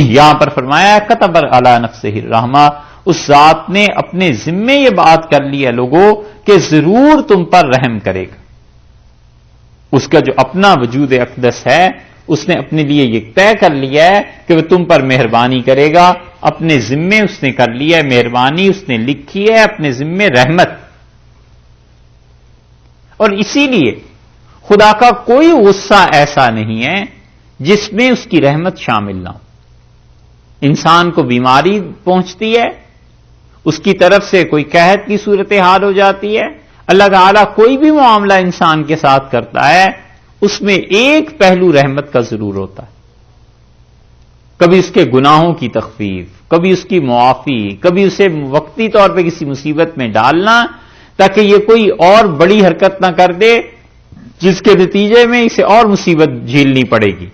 یہاں پر فرمایا کتب علی نفسہ الرحمہ، اس ذات نے اپنے ذمے یہ بات کر لی ہے لوگوں کہ ضرور تم پر رحم کرے گا. اس کا جو اپنا وجود اقدس ہے اس نے اپنے لیے یہ طے کر لیا ہے کہ وہ تم پر مہربانی کرے گا. اپنے ذمے اس نے کر لیا ہے مہربانی، اس نے لکھی ہے اپنے ذمے رحمت. اور اسی لیے خدا کا کوئی غصہ ایسا نہیں ہے جس میں اس کی رحمت شامل نہ ہو. انسان کو بیماری پہنچتی ہے، اس کی طرف سے کوئی قحط کی صورتحال ہو جاتی ہے، اللہ تعالیٰ کوئی بھی معاملہ انسان کے ساتھ کرتا ہے اس میں ایک پہلو رحمت کا ضرور ہوتا ہے. کبھی اس کے گناہوں کی تخفیف، کبھی اس کی معافی، کبھی اسے وقتی طور پہ کسی مصیبت میں ڈالنا تاکہ یہ کوئی اور بڑی حرکت نہ کر دے جس کے نتیجے میں اسے اور مصیبت جھیلنی پڑے گی.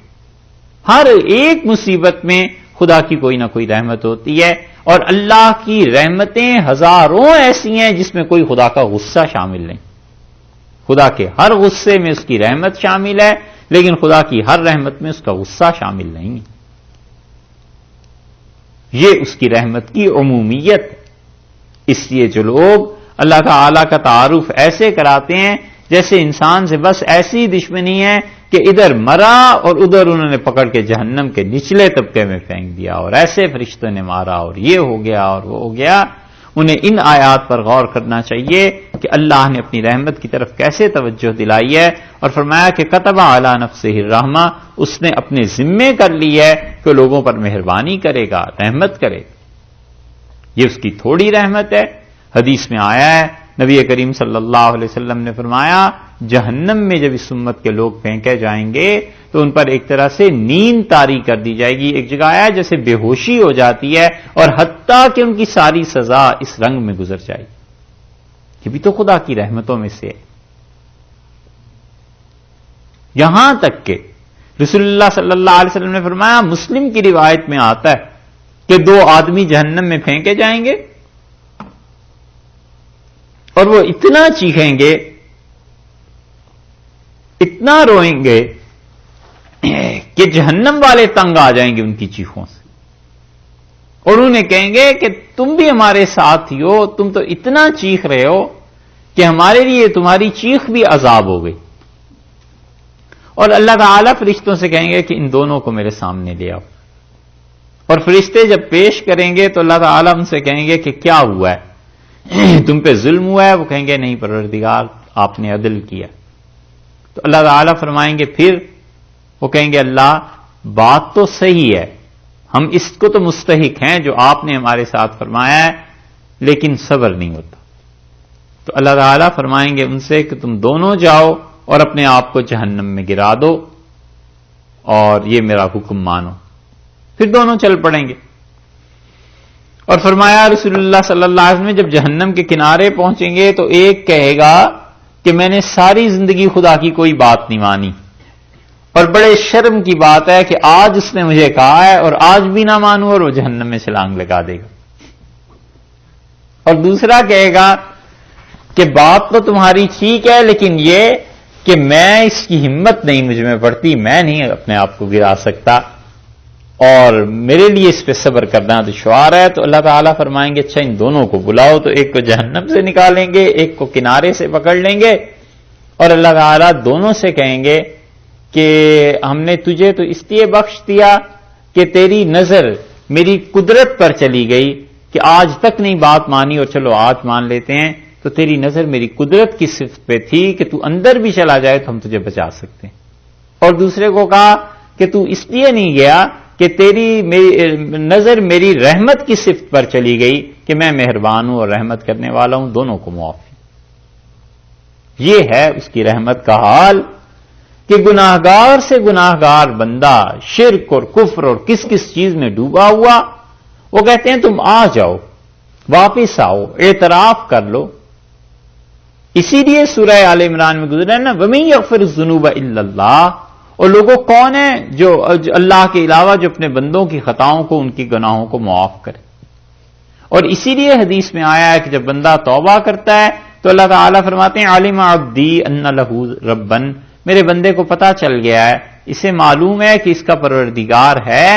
ہر ایک مصیبت میں خدا کی کوئی نہ کوئی رحمت ہوتی ہے، اور اللہ کی رحمتیں ہزاروں ایسی ہیں جس میں کوئی خدا کا غصہ شامل نہیں. خدا کے ہر غصے میں اس کی رحمت شامل ہے، لیکن خدا کی ہر رحمت میں اس کا غصہ شامل نہیں. یہ اس کی رحمت کی عمومیت. اس لیے جو لوگ اللہ تعالی کا تعارف ایسے کراتے ہیں جیسے انسان سے بس ایسی دشمنی ہے کہ ادھر مرا اور ادھر انہوں نے پکڑ کے جہنم کے نچلے طبقے میں پھینک دیا، اور ایسے فرشتوں نے مارا اور یہ ہو گیا اور وہ ہو گیا. انہیں ان آیات پر غور کرنا چاہیے کہ اللہ نے اپنی رحمت کی طرف کیسے توجہ دلائی ہے، اور فرمایا کہ کتب علی نفسہ الرحمہ، اس نے اپنے ذمے کر لی ہے کہ لوگوں پر مہربانی کرے گا، رحمت کرے گا. یہ اس کی تھوڑی رحمت ہے. حدیث میں آیا ہے نبی کریم صلی اللہ علیہ وسلم نے فرمایا جہنم میں جب اس امت کے لوگ پھینکے جائیں گے تو ان پر ایک طرح سے نیند طاری کر دی جائے گی. ایک جگہ آیا جیسے بے ہوشی ہو جاتی ہے، اور حتیٰ کہ ان کی ساری سزا اس رنگ میں گزر جائے گی. یہ بھی تو خدا کی رحمتوں میں سے ہے. یہاں تک کہ رسول اللہ صلی اللہ علیہ وسلم نے فرمایا، مسلم کی روایت میں آتا ہے کہ 2 آدمی جہنم میں پھینکے جائیں گے اور وہ اتنا چیخیں گے، اتنا روئیں گے کہ جہنم والے تنگ آ جائیں گے ان کی چیخوں سے، اور انہیں کہیں گے کہ تم بھی ہمارے ساتھ ہی ہو، تم تو اتنا چیخ رہے ہو کہ ہمارے لیے تمہاری چیخ بھی عذاب ہو گئی. اور اللہ تعالیٰ فرشتوں سے کہیں گے کہ ان دونوں کو میرے سامنے لے آؤ. اور فرشتے جب پیش کریں گے تو اللہ تعالیٰ ان سے کہیں گے کہ کیا ہوا ہے، تم پہ ظلم ہوا ہے؟ وہ کہیں گے نہیں پروردگار، آپ نے عدل کیا. تو اللہ تعالیٰ فرمائیں گے پھر؟ وہ کہیں گے اللہ بات تو صحیح ہے، ہم اس کو تو مستحق ہیں جو آپ نے ہمارے ساتھ فرمایا ہے، لیکن صبر نہیں ہوتا. تو اللہ تعالیٰ فرمائیں گے ان سے کہ تم دونوں جاؤ اور اپنے آپ کو جہنم میں گرا دو اور یہ میرا حکم مانو. پھر دونوں چل پڑیں گے. اور فرمایا رسول اللہ صلی اللہ علیہ وسلم جب جہنم کے کنارے پہنچیں گے تو ایک کہے گا کہ میں نے ساری زندگی خدا کی کوئی بات نہیں مانی، اور بڑے شرم کی بات ہے کہ آج اس نے مجھے کہا ہے اور آج بھی نہ مانوں، اور وہ جہنم میں چھلانگ لگا دے گا. اور دوسرا کہے گا کہ بات تو تمہاری ٹھیک ہے، لیکن یہ کہ میں اس کی ہمت نہیں مجھ میں پڑتی، میں نہیں اپنے آپ کو گرا سکتا، اور میرے لیے اس پہ صبر کرنا دشوار ہے. تو اللہ تعالیٰ فرمائیں گے اچھا ان دونوں کو بلاؤ. تو ایک کو جہنم سے نکالیں گے، ایک کو کنارے سے پکڑ لیں گے، اور اللہ تعالیٰ دونوں سے کہیں گے کہ ہم نے تجھے تو اس لیے بخش دیا کہ تیری نظر میری قدرت پر چلی گئی کہ آج تک نہیں بات مانی اور چلو آج مان لیتے ہیں، تو تیری نظر میری قدرت کی صفت پہ تھی کہ تو اندر بھی چلا جائے تو ہم تجھے بچا سکتے ہیں. اور دوسرے کو کہا کہ تو اس لیے نہیں گیا کہ تیری نظر میری رحمت کی صفت پر چلی گئی کہ میں مہربان ہوں اور رحمت کرنے والا ہوں، دونوں کو معافی. یہ ہے اس کی رحمت کا حال کہ گناہگار سے گناہگار بندہ شرک اور کفر اور کس کس چیز میں ڈوبا ہوا، وہ کہتے ہیں تم آ جاؤ، واپس آؤ، اعتراف کر لو. اسی لیے سورہ آل عمران میں گزرا ہے نا، وَمَن يَغْفِرُ الذُّنُوبَ إِلَّا اللَّهُ. اور لوگوں کون ہیں جو اللہ کے علاوہ جو اپنے بندوں کی خطاؤں کو، ان کی گناہوں کو معاف کرے. اور اسی لیے حدیث میں آیا ہے کہ جب بندہ توبہ کرتا ہے تو اللہ تعالیٰ فرماتے ہیں عَلِمَ عَبْدِي أَنَّ لَهُ رَبًّا، میرے بندے کو پتہ چل گیا ہے، اسے معلوم ہے کہ اس کا پروردگار ہے،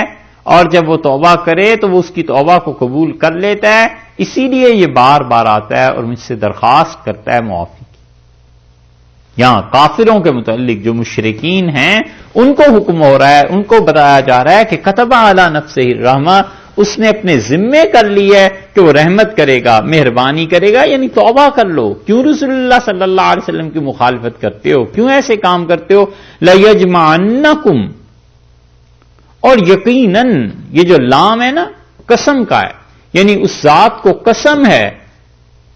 اور جب وہ توبہ کرے تو وہ اس کی توبہ کو قبول کر لیتا ہے، اسی لیے یہ بار بار آتا ہے اور مجھ سے درخواست کرتا ہے معافی کی۔ یہاں کافروں کے متعلق جو مشرکین ہیں ان کو حکم ہو رہا ہے، ان کو بتایا جا رہا ہے کہ کتب علی نفسہ الرحمہ، اس نے اپنے ذمے کر لی ہے کہ وہ رحمت کرے گا، مہربانی کرے گا، یعنی توبہ کر لو۔ کیوں رسول اللہ صلی اللہ علیہ وسلم کی مخالفت کرتے ہو؟ کیوں ایسے کام کرتے ہو؟ لَيَجْمَعَنَّكُمْ، اور یقیناً یہ جو لام ہے نا قسم کا ہے، یعنی اس ذات کو قسم ہے۔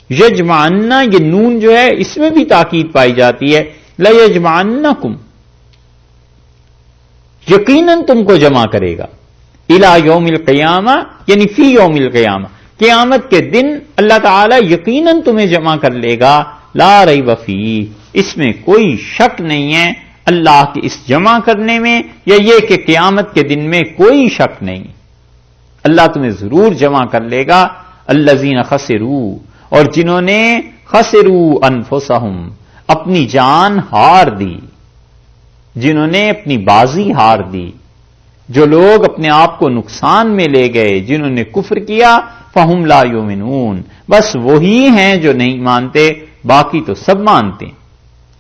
یجمعنا، یہ نون جو ہے اس میں بھی تاکید پائی جاتی ہے، لَيَجْمَعَنَّكُمْ، یقیناً تم کو جمع کرے گا، الی یوم القیامہ، یعنی فی یوم القیامہ، قیامت کے دن اللہ تعالی یقیناً تمہیں جمع کر لے گا، لا ریب فیہ، اس میں کوئی شک نہیں ہے اللہ کے اس جمع کرنے میں، یا یہ کہ قیامت کے دن میں کوئی شک نہیں، اللہ تمہیں ضرور جمع کر لے گا۔ الذین خسروا، اور جنہوں نے خسروا انفسہم، اپنی جان ہار دی، جنہوں نے اپنی بازی ہار دی، جو لوگ اپنے آپ کو نقصان میں لے گئے، جنہوں نے کفر کیا، فہم لا یؤمنون، بس وہی ہیں جو نہیں مانتے، باقی تو سب مانتے ہیں۔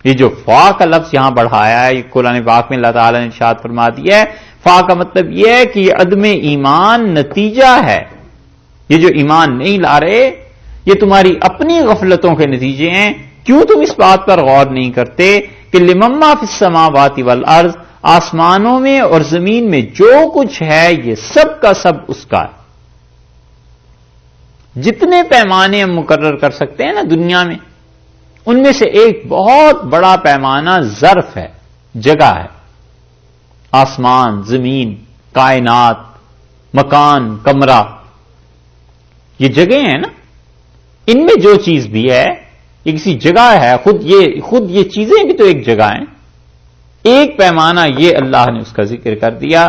یہ جو فا کا لفظ یہاں بڑھایا ہے، یہ قرآن پاک میں اللہ تعالیٰ نے ارشاد فرما دیا ہے، فا کا مطلب یہ ہے کہ یہ عدم ایمان نتیجہ ہے، یہ جو ایمان نہیں لا رہے یہ تمہاری اپنی غفلتوں کے نتیجے ہیں۔ کیوں تم اس بات پر غور نہیں کرتے کہ لمن ما فی السماوات والارض، آسمانوں میں اور زمین میں جو کچھ ہے یہ سب کا سب اس کا ہے۔ جتنے پیمانے ہم مقرر کر سکتے ہیں نا دنیا میں، ان میں سے ایک بہت بڑا پیمانہ ظرف ہے، جگہ ہے، آسمان، زمین، کائنات، مکان، کمرہ، یہ جگہیں ہیں نا، ان میں جو چیز بھی ہے یہ کسی جگہ ہے، خود یہ چیزیں بھی تو ایک جگہ ہیں۔ ایک پیمانہ یہ اللہ نے اس کا ذکر کر دیا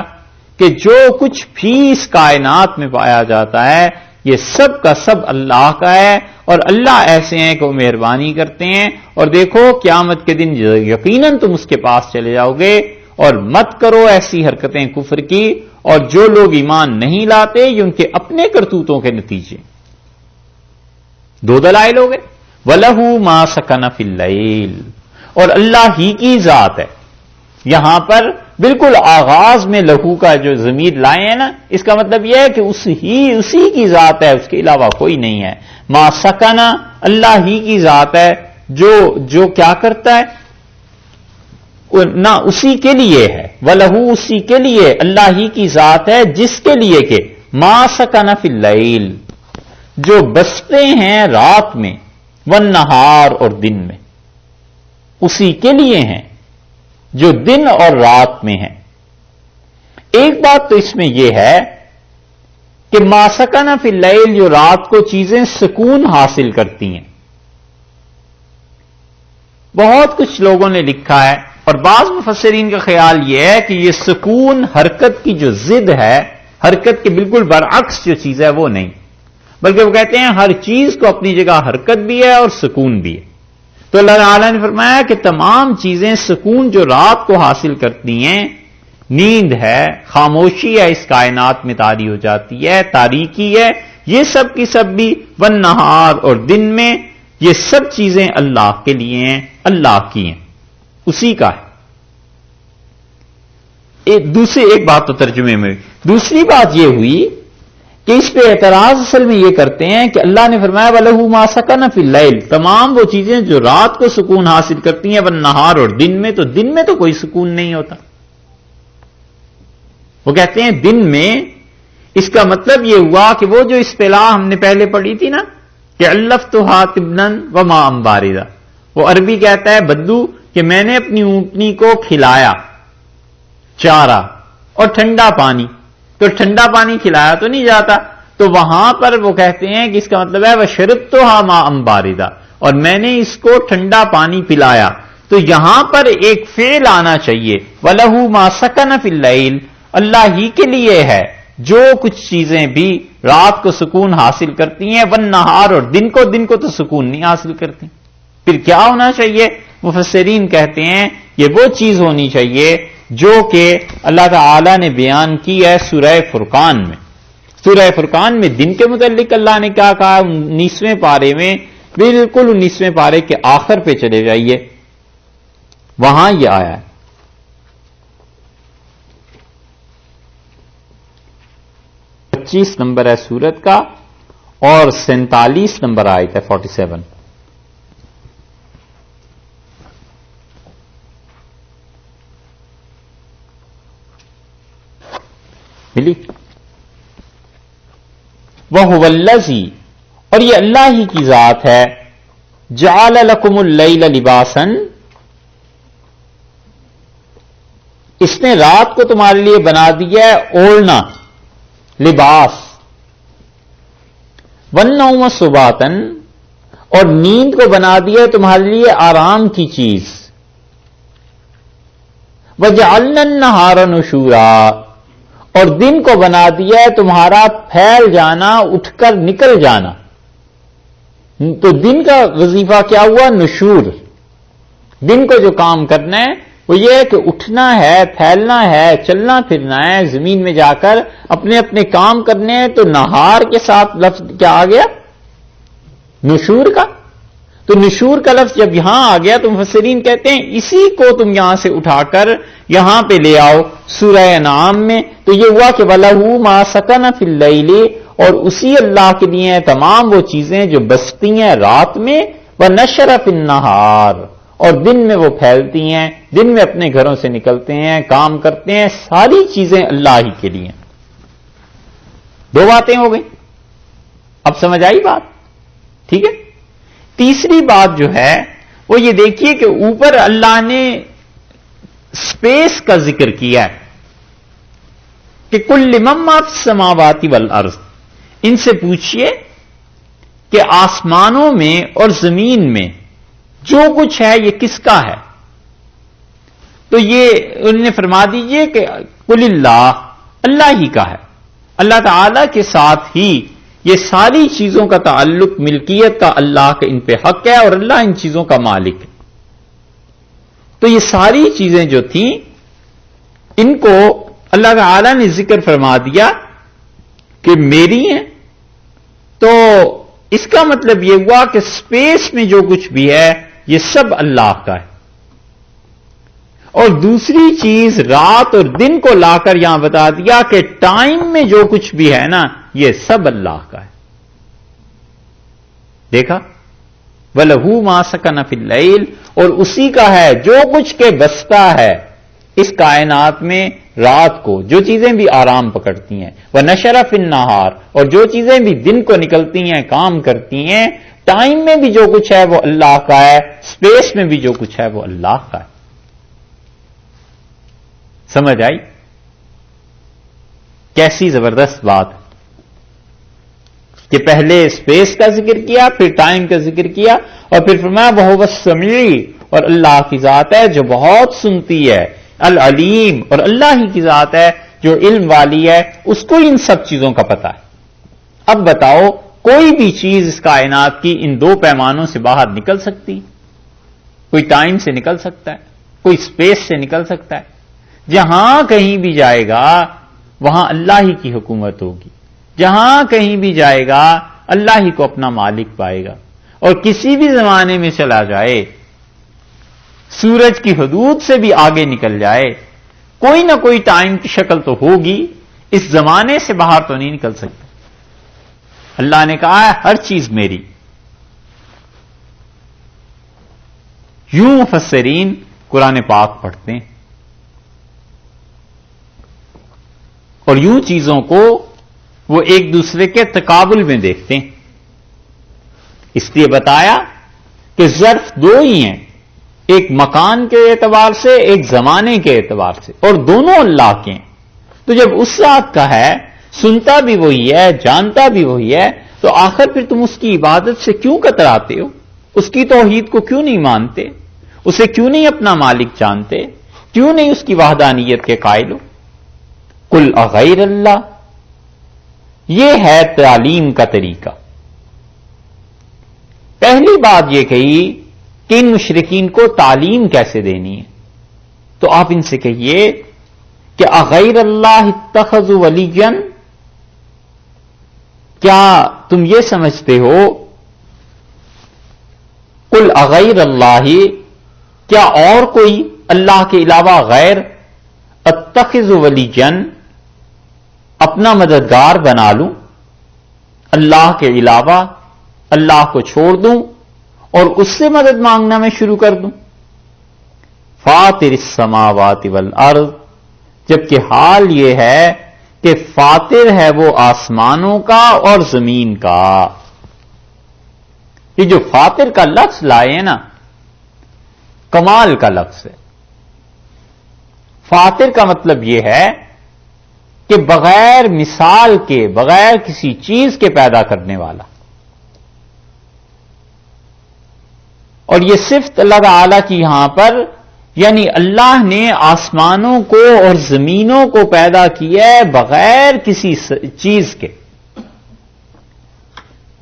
کہ جو کچھ بھی اس کائنات میں پایا جاتا ہے یہ سب کا سب اللہ کا ہے، اور اللہ ایسے ہیں کہ وہ مہربانی کرتے ہیں۔ اور دیکھو قیامت کے دن یقیناً تم اس کے پاس چلے جاؤ گے، اور مت کرو ایسی حرکتیں کفر کی، اور جو لوگ ایمان نہیں لاتے یہ ان کے اپنے کرتوتوں کے نتیجے۔ دو دلائل ہو گئے، وَلَهُ مَا سَكَنَ فِي اللَّيْلِ، اور اللہ ہی کی ذات ہے۔ یہاں پر بالکل آغاز میں لہو کا جو ضمیر لائے ہیں نا، اس کا مطلب یہ ہے کہ اسی کی ذات ہے، اس کے علاوہ کوئی نہیں ہے۔ ما سکنا، اللہ ہی کی ذات ہے جو کیا کرتا ہے، نہ اسی کے لیے ہے، وَلَهُ، اسی کے لیے، اللہ ہی کی ذات ہے جس کے لیے کہ ما سکن فی اللیل، جو بستے ہیں رات میں، والنہار، اور دن میں، اسی کے لیے ہیں جو دن اور رات میں ہیں۔ ایک بات تو اس میں یہ ہے کہ ما سکن فی اللیل، جو رات کو چیزیں سکون حاصل کرتی ہیں۔ بہت کچھ لوگوں نے لکھا ہے، اور بعض مفسرین کا خیال یہ ہے کہ یہ سکون حرکت کی جو ضد ہے، حرکت کے بالکل برعکس جو چیز ہے وہ نہیں، بلکہ وہ کہتے ہیں ہر چیز کو اپنی جگہ حرکت بھی ہے اور سکون بھی ہے۔ تو اللہ تعالیٰ نے فرمایا کہ تمام چیزیں سکون جو رات کو حاصل کرتی ہیں، نیند ہے، خاموشی ہے، اس کائنات میں طاری ہو جاتی ہے، تاریکی ہے، یہ سب کی سب بھی، والنہار، اور دن میں، یہ سب چیزیں اللہ کے لیے ہیں، اللہ کی ہیں، اسی کا ہے۔ ایک بات تو ترجمے میں، دوسری بات یہ ہوئی کہ اس پہ اعتراض اصل میں یہ کرتے ہیں کہ اللہ نے فرمایا وَلَهُ مَا سَكَنَ فِي اللَّيْلِ، تمام وہ چیزیں جو رات کو سکون حاصل کرتی ہیں، وَالنَّهَارِ، اور دن میں تو کوئی سکون نہیں ہوتا۔ وہ کہتے ہیں دن میں، اس کا مطلب یہ ہوا کہ وہ جو اصطلاح ہم نے پہلے پڑھی تھی نا کہ علفتھا طبنا وماء باردا، وہ عربی کہتا ہے بدو کہ میں نے اپنی اونٹنی کو کھلایا چارہ اور ٹھنڈا پانی، تو ٹھنڈا پانی کھلایا تو نہیں جاتا، تو وہاں پر وہ کہتے ہیں کہ اس کا مطلب ہے وشربتھا ماء باردا، اور میں نے اس کو ٹھنڈا پانی پلایا۔ تو یہاں پر ایک فعل آنا چاہیے، وَلَهُ مَا سَكَنَ فِي اللَّيْلِ، اللہ ہی کے لیے ہے جو کچھ چیزیں بھی رات کو سکون حاصل کرتی ہیں، والنہار، اور دن کو تو سکون نہیں حاصل کرتی۔ پھر کیا ہونا چاہیے؟ مفسرین کہتے ہیں یہ وہ چیز ہونی چاہیے جو کہ اللہ تعالی نے بیان کی ہے سورہ فرقان میں. سورہ فرقان میں دن کے متعلق اللہ نے کیا کہا؟ 19ویں پارے میں، بالکل 19ویں پارے کے آخر پہ چلے جائیے، وہاں یہ آیا ہے. 25 نمبر ہے سورت کا اور 47 نمبر آیت ہے 47. ملی؟ وَهُوَ الَّذِي، اور یہ اللہ ہی کی ذات ہے، جَعَلَ لَكُمُ اللَّيْلَ لِبَاسًا، اس نے رات کو تمہارے لیے بنا دیا ہے اوڑھنا، لباس. وَالنَّوْمَ سُبَاتًا، اور نیند کو بنا دیا ہے تمہارے لیے آرام کی چیز. وَجَعَلْنَا النَّهَارَ نُشُورًا، اور دن کو بنا دیا ہے تمہارا پھیل جانا، اٹھ کر نکل جانا. تو دن کا وظیفہ کیا ہوا؟ نشور. دن کو جو کام کرنا ہے وہ یہ ہے کہ اٹھنا ہے، پھیلنا ہے، چلنا پھرنا ہے، زمین میں جا کر اپنے اپنے کام کرنے ہیں. تو نہار کے ساتھ لفظ کیا آ گیا؟ نشور کا. تو نشور کا لفظ جب یہاں آ گیا تو مفسرین کہتے ہیں اسی کو تم یہاں سے اٹھا کر یہاں پہ لے آؤ سورہ انعام میں. تو یہ ہوا کہ وَلَهُ مَا سَكَنَ فِي اللَّيْلِ، اور اسی اللہ کے لیے ہیں تمام وہ چیزیں جو بستی ہیں رات میں، وَنَشَرَ فِي النَّهَارِ، اور دن میں وہ پھیلتی ہیں، دن میں اپنے گھروں سے نکلتے ہیں، کام کرتے ہیں. ساری چیزیں اللہ ہی کے لیے. 2 باتیں ہو گئی. اب سمجھ آئی بات؟ ٹھیک ہے. تیسری بات جو ہے وہ یہ دیکھیے کہ اوپر اللہ نے اسپیس کا ذکر کیا ہے کہ کل من ما فی السماوات والارض. ان سے پوچھئے کہ آسمانوں میں اور زمین میں جو کچھ ہے یہ کس کا ہے؟ تو یہ انہوں نے فرما دیجئے کہ قل اللہ، اللہ ہی کا ہے. اللہ تعالی کے ساتھ ہی یہ ساری چیزوں کا تعلق ملکیت کا اللہ کا ان پہ حق ہے اور اللہ ان چیزوں کا مالک ہے. تو یہ ساری چیزیں جو تھیں ان کو اللہ تعالی نے ذکر فرما دیا کہ میری ہیں. تو اس کا مطلب یہ ہوا کہ اسپیس میں جو کچھ بھی ہے یہ سب اللہ کا ہے. اور دوسری چیز رات اور دن کو لا کر یہاں بتا دیا کہ ٹائم میں جو کچھ بھی ہے نا یہ سب اللہ کا ہے. دیکھا؟ وَلَهُ مَا سَكَنَ فِي اللَّيْلِ، اور اسی کا ہے جو کچھ کے بستا ہے اس کائنات میں رات کو، جو چیزیں بھی آرام پکڑتی ہیں. وَنَشَرَ فِي النَّهَارِ، اور جو چیزیں بھی دن کو نکلتی ہیں، کام کرتی ہیں. ٹائم میں بھی جو کچھ ہے وہ اللہ کا ہے، اسپیس میں بھی جو کچھ ہے وہ اللہ کا ہے. سمجھ آئی؟ کیسی زبردست بات کہ پہلے اسپیس کا ذکر کیا، پھر ٹائم کا ذکر کیا، اور پھر فرمایا وَهُوَ السَّمِيعُ، اور اللہ کی ذات ہے جو بہت سنتی ہے، العلیم، اور اللہ ہی کی ذات ہے جو علم والی ہے، اس کو ان سب چیزوں کا پتہ ہے. اب بتاؤ کوئی بھی چیز اس کائنات کی ان 2 پیمانوں سے باہر نکل سکتی؟ کوئی ٹائم سے نکل سکتا ہے، کوئی اسپیس سے نکل سکتا ہے؟ جہاں کہیں بھی جائے گا وہاں اللہ ہی کی حکومت ہوگی. جہاں کہیں بھی جائے گا اللہ ہی کو اپنا مالک پائے گا. اور کسی بھی زمانے میں چلا جائے، سورج کی حدود سے بھی آگے نکل جائے، کوئی نہ کوئی ٹائم کی شکل تو ہوگی، اس زمانے سے باہر تو نہیں نکل سکتا. اللہ نے کہا ہے ہر چیز میری. یوں مفسرین قرآن پاک پڑھتے ہیں اور یوں چیزوں کو وہ ایک دوسرے کے تقابل میں دیکھتے ہیں. اس لیے بتایا کہ ظرف 2 ہی ہیں، ایک مکان کے اعتبار سے، ایک زمانے کے اعتبار سے، اور دونوں اللہ کے ہیں. تو جب اس ذات کا ہے، سنتا بھی وہی ہے، جانتا بھی وہی ہے، تو آخر پھر تم اس کی عبادت سے کیوں کتراتے ہو؟ اس کی توحید کو کیوں نہیں مانتے؟ اسے کیوں نہیں اپنا مالک جانتے؟ کیوں نہیں اس کی وحدانیت کے قائل ہو؟ قل اغیر اللہ، یہ ہے تعلیم کا طریقہ. پہلی بات یہ کہی کہ ان مشرکین کو تعلیم کیسے دینی ہے. تو آپ ان سے کہیے کہ اغیر اللہ اتخذوا ولیا، کیا تم یہ سمجھتے ہو، قل اغیر اللہ، کیا اور کوئی اللہ کے علاوہ غیر، اتخذ ولیا، اپنا مددگار بنا لوں، اللہ کے علاوہ اللہ کو چھوڑ دوں اور اس سے مدد مانگنا میں شروع کر دوں؟ فاطر السماوات والارض، جبکہ حال یہ ہے کہ فاطر ہے وہ آسمانوں کا اور زمین کا۔ یہ جو فاطر کا لفظ لائے نا، کمال کا لفظ ہے۔ فاطر کا مطلب یہ ہے کہ بغیر مثال کے، بغیر کسی چیز کے پیدا کرنے والا۔ اور یہ صفت اللہ تعالی کی یہاں پر، یعنی اللہ نے آسمانوں کو اور زمینوں کو پیدا کیا ہے بغیر کسی چیز کے۔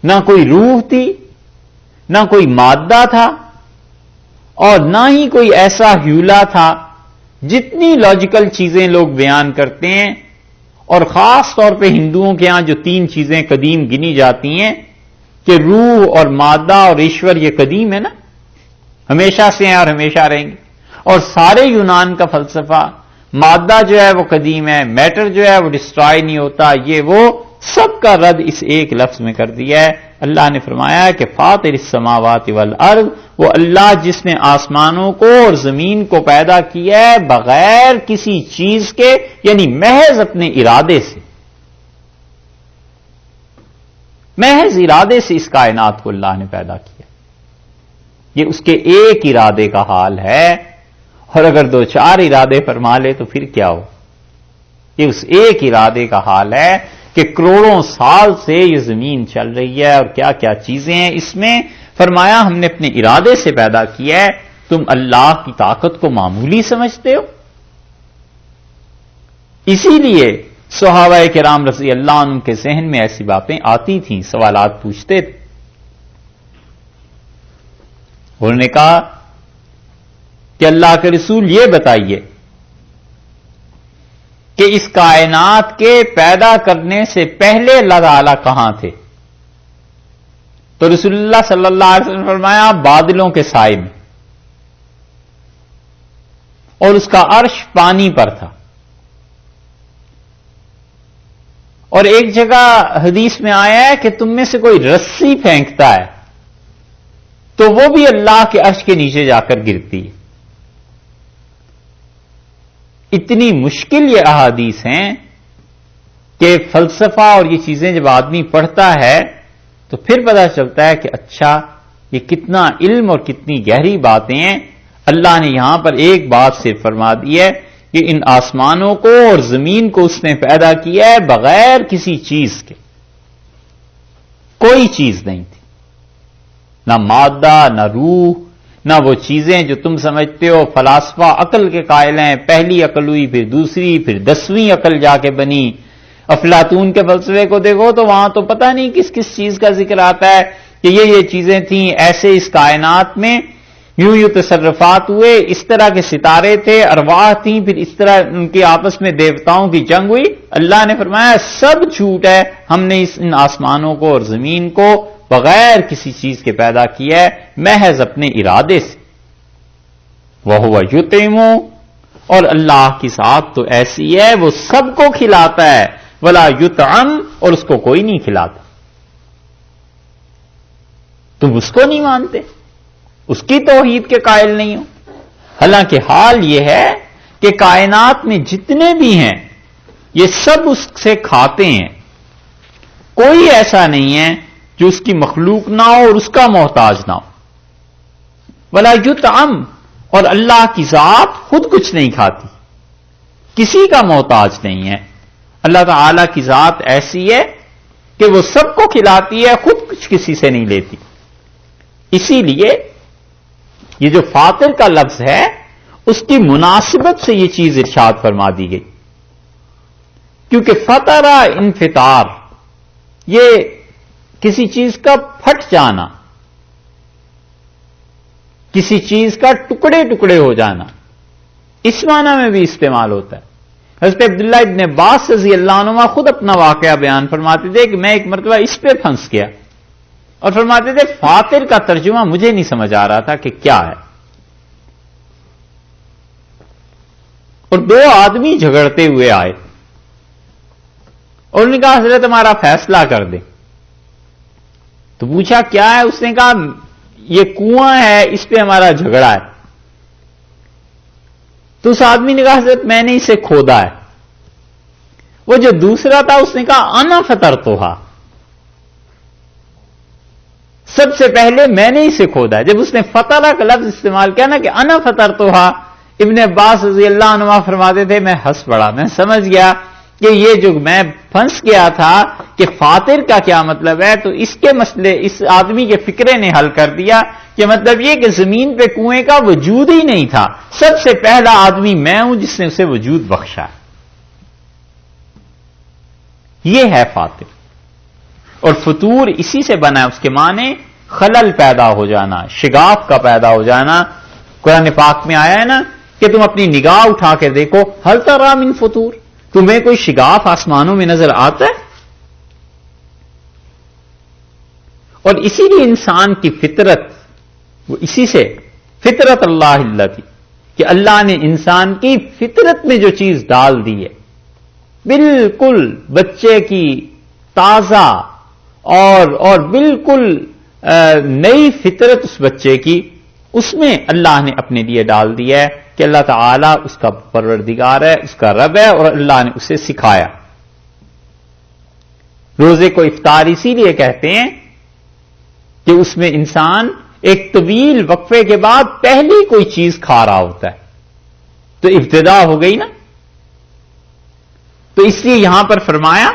نہ کوئی روح تھی، نہ کوئی مادہ تھا، اور نہ ہی کوئی ایسا ہیولا تھا۔ جتنی لاجیکل چیزیں لوگ بیان کرتے ہیں، اور خاص طور پہ ہندوؤں کے ہاں جو 3 چیزیں قدیم گنی جاتی ہیں کہ روح اور مادہ اور ایشور، یہ قدیم ہے نا، ہمیشہ سے ہیں اور ہمیشہ رہیں گے۔ اور سارے یونان کا فلسفہ، مادہ جو ہے وہ قدیم ہے، میٹر جو ہے وہ ڈسٹرائے نہیں ہوتا، یہ وہ سب کا رد اس ایک لفظ میں کر دیا ہے۔ اللہ نے فرمایا کہ فاطر السماوات والارض، وہ اللہ جس نے آسمانوں کو اور زمین کو پیدا کیا ہے بغیر کسی چیز کے، یعنی محض اپنے ارادے سے، محض ارادے سے اس کائنات کو اللہ نے پیدا کیا۔ یہ اس کے ایک ارادے کا حال ہے، اور اگر 2-4 ارادے فرما لے تو پھر کیا ہو؟ یہ اس ایک ارادے کا حال ہے کہ کروڑوں سال سے یہ زمین چل رہی ہے اور کیا کیا چیزیں ہیں اس میں۔ فرمایا ہم نے اپنے ارادے سے پیدا کیا ہے، تم اللہ کی طاقت کو معمولی سمجھتے ہو؟ اسی لیے صحابہ کرام رضی اللہ عنہ کے ذہن میں ایسی باتیں آتی تھیں، سوالات پوچھتے تھے۔ انہوں نے کہا کہ اللہ کے رسول یہ بتائیے کہ اس کائنات کے پیدا کرنے سے پہلے اللہ تعالیٰ کہاں تھے؟ تو رسول اللہ صلی اللہ علیہ وسلم نے فرمایا بادلوں کے سائے میں، اور اس کا عرش پانی پر تھا۔ اور ایک جگہ حدیث میں آیا ہے کہ تم میں سے کوئی رسی پھینکتا ہے تو وہ بھی اللہ کے عرش کے نیچے جا کر گرتی ہے۔ اتنی مشکل یہ احادیث ہیں کہ فلسفہ اور یہ چیزیں جب آدمی پڑھتا ہے تو پھر پتہ چلتا ہے کہ اچھا یہ کتنا علم اور کتنی گہری باتیں ہیں۔ اللہ نے یہاں پر ایک بات صرف فرما دی ہے کہ ان آسمانوں کو اور زمین کو اس نے پیدا کیا ہے بغیر کسی چیز کے۔ کوئی چیز نہیں تھی، نہ مادہ، نہ روح، نہ وہ چیزیں جو تم سمجھتے ہو۔ فلاسفہ عقل کے قائل ہیں، پہلی عقل ہوئی، پھر دوسری، پھر 10ویں عقل جا کے بنی۔ افلاطون کے فلسفے کو دیکھو تو وہاں تو پتہ نہیں کس کس چیز کا ذکر آتا ہے کہ یہ چیزیں تھیں، ایسے اس کائنات میں یوں تصرفات ہوئے، اس طرح کے ستارے تھے، ارواح تھیں، پھر اس طرح ان کے آپس میں دیوتاؤں کی جنگ ہوئی۔ اللہ نے فرمایا سب جھوٹ ہے، ہم نے ان آسمانوں کو اور زمین کو بغیر کسی چیز کے پیدا کیا ہے، محض اپنے ارادے سے۔ وَهُوَ يُطْعِمُ، اور اللہ کی ذات تو ایسی ہے وہ سب کو کھلاتا ہے، وَلَا يُطْعَمُ، اور اس کو کوئی نہیں کھلاتا۔ تم اس کو نہیں مانتے، اس کی توحید کے قائل نہیں ہو۔ حالانکہ حال یہ ہے کہ کائنات میں جتنے بھی ہیں یہ سب اس سے کھاتے ہیں، کوئی ایسا نہیں ہے جو اس کی مخلوق نہ ہو اور اس کا محتاج نہ ہو۔ ولا یطعم، اور اللہ کی ذات خود کچھ نہیں کھاتی، کسی کا محتاج نہیں ہے۔ اللہ تعالی کی ذات ایسی ہے کہ وہ سب کو کھلاتی ہے، خود کچھ کسی سے نہیں لیتی۔ اسی لیے یہ جو فاطر کا لفظ ہے اس کی مناسبت سے یہ چیز ارشاد فرما دی گئی، کیونکہ فطرہ انفطار، یہ کسی چیز کا پھٹ جانا، کسی چیز کا ٹکڑے ٹکڑے ہو جانا، اس معنی میں بھی استعمال ہوتا ہے. حضرت عبداللہ ابن عباس رضی اللہ عنہ خود اپنا واقعہ بیان فرماتے تھے کہ میں ایک مرتبہ اس پہ پھنس گیا اور فرماتے تھے فاطر کا ترجمہ مجھے نہیں سمجھ آ رہا تھا کہ کیا ہے. اور دو آدمی جھگڑتے ہوئے آئے اور انہوں نے کہا حضرت ہمارا فیصلہ کر دیں. تو پوچھا کیا ہے؟ اس نے کہا یہ کنواں ہے، اس پہ ہمارا جھگڑا ہے. تو اس آدمی نے کہا حضرت میں نے اسے کھودا ہے. وہ جو دوسرا تھا اس نے کہا انا فطرتھا، سب سے پہلے میں نے اسے کھودا ہے. جب اس نے فطرہ کا لفظ استعمال کیا نا کہ انا فطرتھا، ابن عباس رضی اللہ عنہ فرماتے تھے میں ہنس پڑا، میں سمجھ گیا کہ یہ جو میں پھنس گیا تھا کہ فاطر کا کیا مطلب ہے، تو اس کے مسئلے اس آدمی کے فکرے نے حل کر دیا کہ مطلب یہ کہ زمین پہ کنویں کا وجود ہی نہیں تھا، سب سے پہلا آدمی میں ہوں جس نے اسے وجود بخشا. یہ ہے فاطر. اور فطور اسی سے بنا ہے، اس کے معنی خلل پیدا ہو جانا، شگاف کا پیدا ہو جانا. قرآن پاک میں آیا ہے نا کہ تم اپنی نگاہ اٹھا کے دیکھو ہل تری من فطور، تمہیں کوئی شگاف آسمانوں میں نظر آتا ہے؟ اور اسی لیے انسان کی فطرت، وہ اسی سے فطرت اللہ التی، کہ اللہ نے انسان کی فطرت میں جو چیز ڈال دی ہے، بالکل بچے کی تازہ اور بالکل نئی فطرت اس بچے کی، اس میں اللہ نے اپنے لیے ڈال دیا ہے کہ اللہ تعالیٰ اس کا پروردگار ہے، اس کا رب ہے، اور اللہ نے اسے سکھایا. روزے کو افطار اسی لیے کہتے ہیں کہ اس میں انسان ایک طویل وقفے کے بعد پہلی کوئی چیز کھا رہا ہوتا ہے، تو ابتدا ہو گئی نا. تو اس لیے یہاں پر فرمایا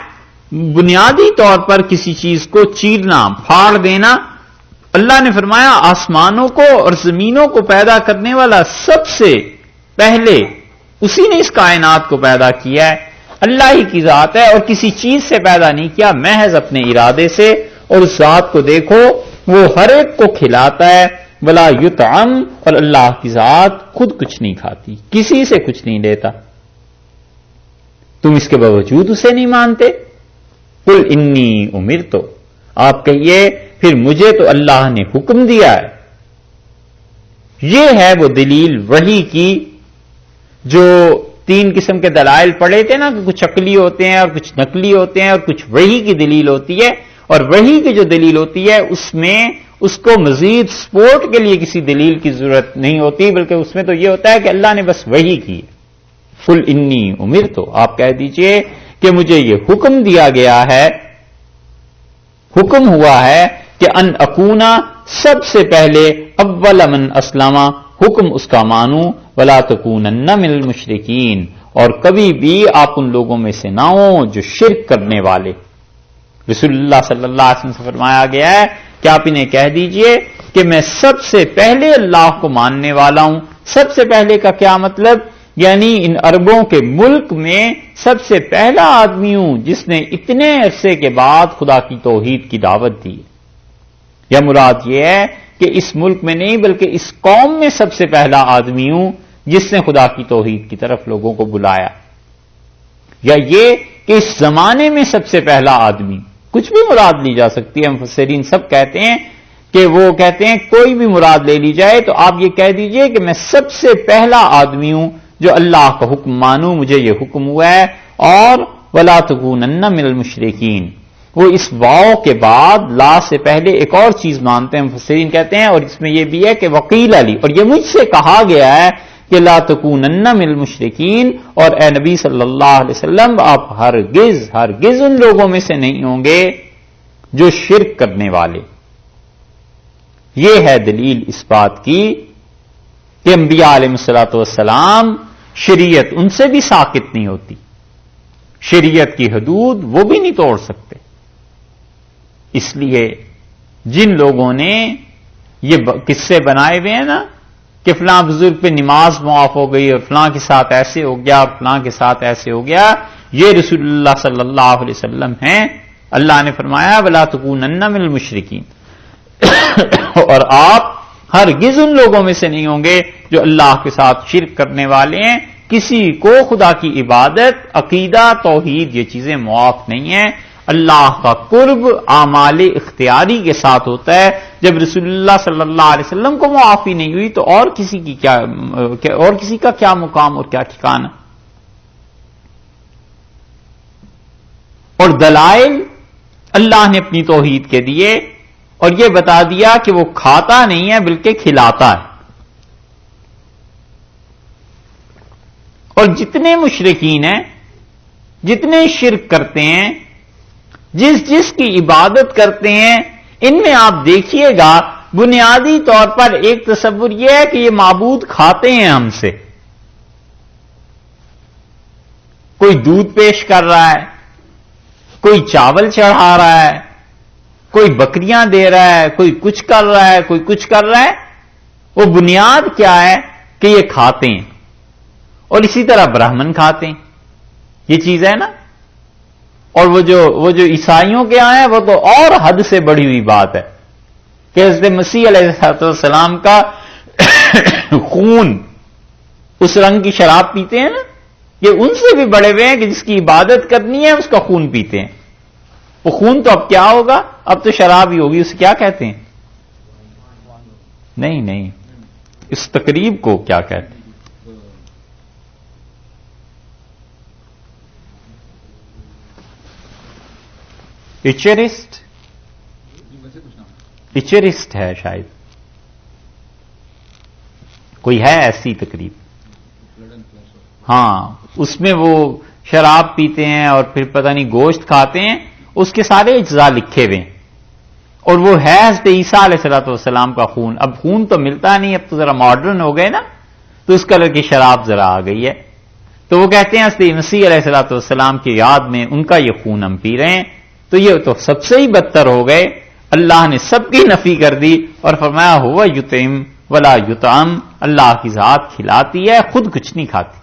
بنیادی طور پر کسی چیز کو چیرنا، پھاڑ دینا. اللہ نے فرمایا آسمانوں کو اور زمینوں کو پیدا کرنے والا سب سے پہلے اسی نے اس کائنات کو پیدا کیا ہے. اللہ ہی کی ذات ہے اور کسی چیز سے پیدا نہیں کیا، محض اپنے ارادے سے. اور اس ذات کو دیکھو، وہ ہر ایک کو کھلاتا ہے، ولا یطعم، اور اللہ کی ذات خود کچھ نہیں کھاتی، کسی سے کچھ نہیں لیتا. تم اس کے باوجود اسے نہیں مانتے. قل انی امرت، آپ کہیے پھر مجھے تو اللہ نے حکم دیا ہے. یہ ہے وہ دلیل وحی کی جو تین قسم کے دلائل پڑے تھے نا، کہ کچھ عقلی ہوتے ہیں اور کچھ نقلی ہوتے ہیں اور کچھ وحی کی دلیل ہوتی ہے. اور وحی کی جو دلیل ہوتی ہے اس میں اس کو مزید سپورٹ کے لیے کسی دلیل کی ضرورت نہیں ہوتی، بلکہ اس میں تو یہ ہوتا ہے کہ اللہ نے بس وحی کی. قل انی امرت، آپ کہہ دیجئے کہ مجھے یہ حکم دیا گیا ہے، حکم ہوا ہے کہ ان اکونا، سب سے پہلے اول من اسلم، حکم اس کا مانوں، ولا تکونن من المشرکین، اور کبھی بھی آپ ان لوگوں میں سے نہ ہوں جو شرک کرنے والے. رسول اللہ صلی اللہ علیہ وسلم سے فرمایا گیا ہے کہ آپ انہیں کہہ دیجئے کہ میں سب سے پہلے اللہ کو ماننے والا ہوں. سب سے پہلے کا کیا مطلب؟ یعنی ان عربوں کے ملک میں سب سے پہلا آدمی ہوں جس نے اتنے عرصے کے بعد خدا کی توحید کی دعوت دی. یا مراد یہ ہے کہ اس ملک میں نہیں بلکہ اس قوم میں سب سے پہلا آدمی ہوں جس نے خدا کی توحید کی طرف لوگوں کو بلایا. یا یہ کہ اس زمانے میں سب سے پہلا آدمی، کچھ بھی مراد لی جا سکتی ہے. مفسرین سب کہتے ہیں کہ وہ کہتے ہیں کوئی بھی مراد لے لی جائے تو آپ یہ کہہ دیجئے کہ میں سب سے پہلا آدمی ہوں جو اللہ کا حکم مانوں، مجھے یہ حکم ہوا ہے. اور ولا تکونن من المشرکین، وہ اس واو کے بعد لا سے پہلے ایک اور چیز مانتے ہیں مفسرین کہتے ہیں، اور اس میں یہ بھی ہے کہ وقیل علی، اور یہ مجھ سے کہا گیا ہے کہ لا تکونن من المشرکین، اور اے نبی صلی اللہ علیہ وسلم آپ ہرگز ان لوگوں میں سے نہیں ہوں گے جو شرک کرنے والے. یہ ہے دلیل اس بات کی کہ انبیاء علیہ الصلوۃ والسلام شریعت ان سے بھی ساقط نہیں ہوتی، شریعت کی حدود وہ بھی نہیں توڑ سکتے. اس لیے جن لوگوں نے یہ قصے بنائے ہوئے ہیں نا کہ فلاں بزرگ پہ نماز معاف ہو گئی اور فلاں کے ساتھ ایسے ہو گیا اور فلاں کے ساتھ ایسے ہو گیا، یہ رسول اللہ صلی اللہ علیہ وسلم ہیں. اللہ نے فرمایا ولا تکونن من المشرکین، اور آپ ہرگز ان لوگوں میں سے نہیں ہوں گے جو اللہ کے ساتھ شرک کرنے والے ہیں. کسی کو خدا کی عبادت، عقیدہ، توحید یہ چیزیں معاف نہیں ہیں. اللہ کا قرب اعمال اختیاری کے ساتھ ہوتا ہے. جب رسول اللہ صلی اللہ علیہ وسلم کو معافی نہیں ہوئی تو اور کسی کا کیا مقام اور کیا ٹھکانہ. اور دلائل اللہ نے اپنی توحید کے دیے اور یہ بتا دیا کہ وہ کھاتا نہیں ہے بلکہ کھلاتا ہے. اور جتنے مشرکین ہیں، جتنے شرک کرتے ہیں، جس کی عبادت کرتے ہیں، ان میں آپ دیکھیے گا بنیادی طور پر ایک تصور یہ ہے کہ یہ معبود کھاتے ہیں ہم سے. کوئی دودھ پیش کر رہا ہے، کوئی چاول چڑھا رہا ہے، کوئی بکریاں دے رہا ہے، کوئی کچھ کر رہا ہے، کوئی کچھ کر رہا ہے. وہ بنیاد کیا ہے کہ یہ کھاتے ہیں. اور اسی طرح برہمن کھاتے ہیں، یہ چیز ہے نا. اور وہ جو عیسائیوں کے یہاں ہے وہ تو اور حد سے بڑھی ہوئی بات ہے کہ حضرت مسیح علیہ السلام کا خون اس رنگ کی شراب پیتے ہیں نا، یہ ان سے بھی بڑے ہوئے ہیں کہ جس کی عبادت کرنی ہے اس کا خون پیتے ہیں. وہ خون تو اب کیا ہوگا؟ اب تو شراب ہی ہوگی. اسے کیا کہتے ہیں؟ نہیں، اس تقریب کو کیا کہتے ہیں؟ ایچرسٹ ہے شاید، کوئی ہے ایسی تقریب. ہاں، اس میں وہ شراب پیتے ہیں اور پھر پتہ نہیں گوشت کھاتے ہیں. اس کے سارے اجزاء لکھے ہوئے ہیں اور وہ ہے حضرت عیسیٰ علیہ السلام کا خون. اب خون تو ملتا نہیں، اب تو ذرا ماڈرن ہو گئے نا، تو اس کلر کی شراب ذرا آ گئی ہے. تو وہ کہتے ہیں حضرت مسیح علیہ السلام کی یاد میں ان کا یہ خون ہم پی رہے ہیں. تو یہ تو سب سے ہی بدتر ہو گئے. اللہ نے سب کی نفی کر دی اور فرمایا ہوا یطعم ولا یطعم، اللہ کی ذات کھلاتی ہے، خود کچھ نہیں کھاتی.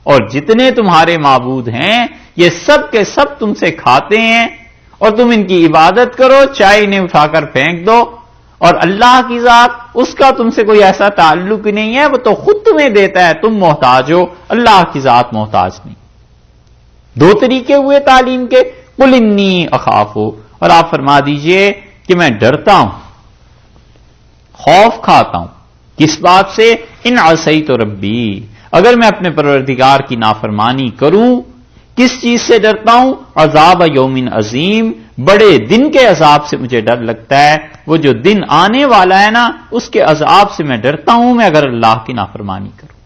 اور جتنے تمہارے معبود ہیں یہ سب کے سب تم سے کھاتے ہیں اور تم ان کی عبادت کرو، چاہے انہیں اٹھا کر پھینک دو. اور اللہ کی ذات، اس کا تم سے کوئی ایسا تعلق ہی نہیں ہے، وہ تو خود تمہیں دیتا ہے، تم محتاج ہو، اللہ کی ذات محتاج نہیں. دو طریقے ہوئے تعلیم کے. قل انی اخاف، اور آپ فرما دیجئے کہ میں ڈرتا ہوں، خوف کھاتا ہوں. کس بات سے؟ ان عصیت ربی، اگر میں اپنے پروردگار کی نافرمانی کروں. کس چیز سے ڈرتا ہوں؟ عذاب یوم عظیم، بڑے دن کے عذاب سے مجھے ڈر لگتا ہے. وہ جو دن آنے والا ہے نا، اس کے عذاب سے میں ڈرتا ہوں میں اگر اللہ کی نافرمانی کروں.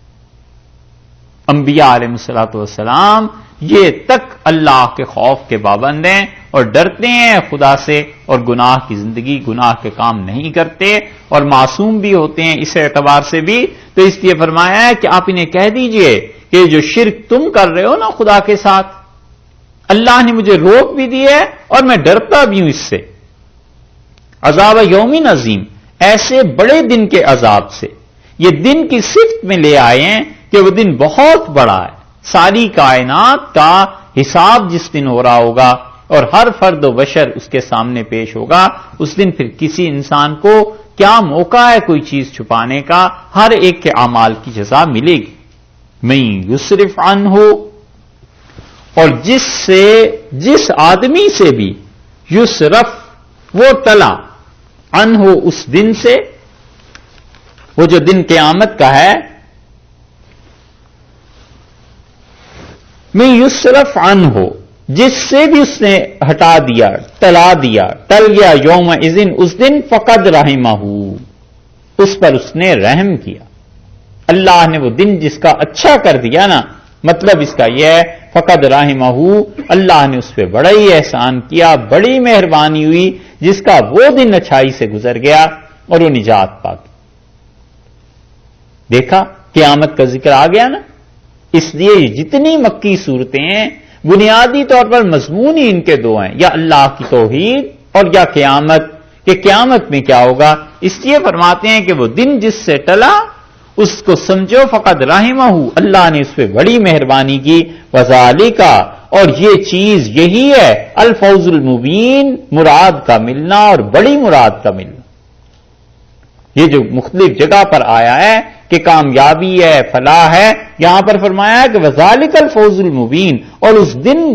انبیاء علیہ الصلوۃ والسلام یہ تک اللہ کے خوف کے پابند ہیں اور ڈرتے ہیں خدا سے، اور گناہ کی زندگی، گناہ کے کام نہیں کرتے اور معصوم بھی ہوتے ہیں اس اعتبار سے بھی. تو اس لیے فرمایا ہے کہ آپ انہیں کہہ دیجئے کہ جو شرک تم کر رہے ہو نا خدا کے ساتھ، اللہ نے مجھے روک بھی دی ہے اور میں ڈرتا بھی ہوں اس سے. عذاب یوم عظیم، ایسے بڑے دن کے عذاب سے. یہ دن کی صفت میں لے آئے ہیں کہ وہ دن بہت بڑا ہے. ساری کائنات کا حساب جس دن ہو رہا ہوگا اور ہر فرد و بشر اس کے سامنے پیش ہوگا، اس دن پھر کسی انسان کو کیا موقع ہے کوئی چیز چھپانے کا؟ ہر ایک کے اعمال کی جزا ملے گی. میں یصرف عنہ، اور جس آدمی سے بھی یصرف، وہ ٹلا، عنہ اس دن سے، وہ جو دن قیامت کا ہے. میں یصرف عنہ، جس سے بھی اس نے ہٹا دیا، ٹلا دیا، ٹل گیا، یوم اذن، اس دن، فقد رحمہ، اس پر اس نے رحم کیا. اللہ نے وہ دن جس کا اچھا کر دیا نا، مطلب اس کا یہ ہے فقد رحمہ، اللہ نے اس پہ بڑا ہی احسان کیا، بڑی مہربانی ہوئی جس کا وہ دن اچھائی سے گزر گیا اور وہ نجات پا گیا. دیکھا قیامت کا ذکر آ گیا نا. اس لیے جتنی مکی صورتیں ہیں بنیادی طور پر مضمون ہی ان کے دو ہیں، یا اللہ کی توحید اور یا قیامت، کہ قیامت میں کیا ہوگا. اس لیے فرماتے ہیں کہ وہ دن جس سے ٹلا اس کو سمجھو فقد رحمہ، اللہ نے اس پہ بڑی مہربانی کی. وذالک، اور یہ چیز یہی ہے، الفوز المبین، مراد کا ملنا اور بڑی مراد کا ملنا. یہ جو مختلف جگہ پر آیا ہے کہ کامیابی ہے، فلاح ہے، یہاں پر فرمایا ہے کہ وَذَلِكَ الْفَوْزُ الْمُبِينُ، اور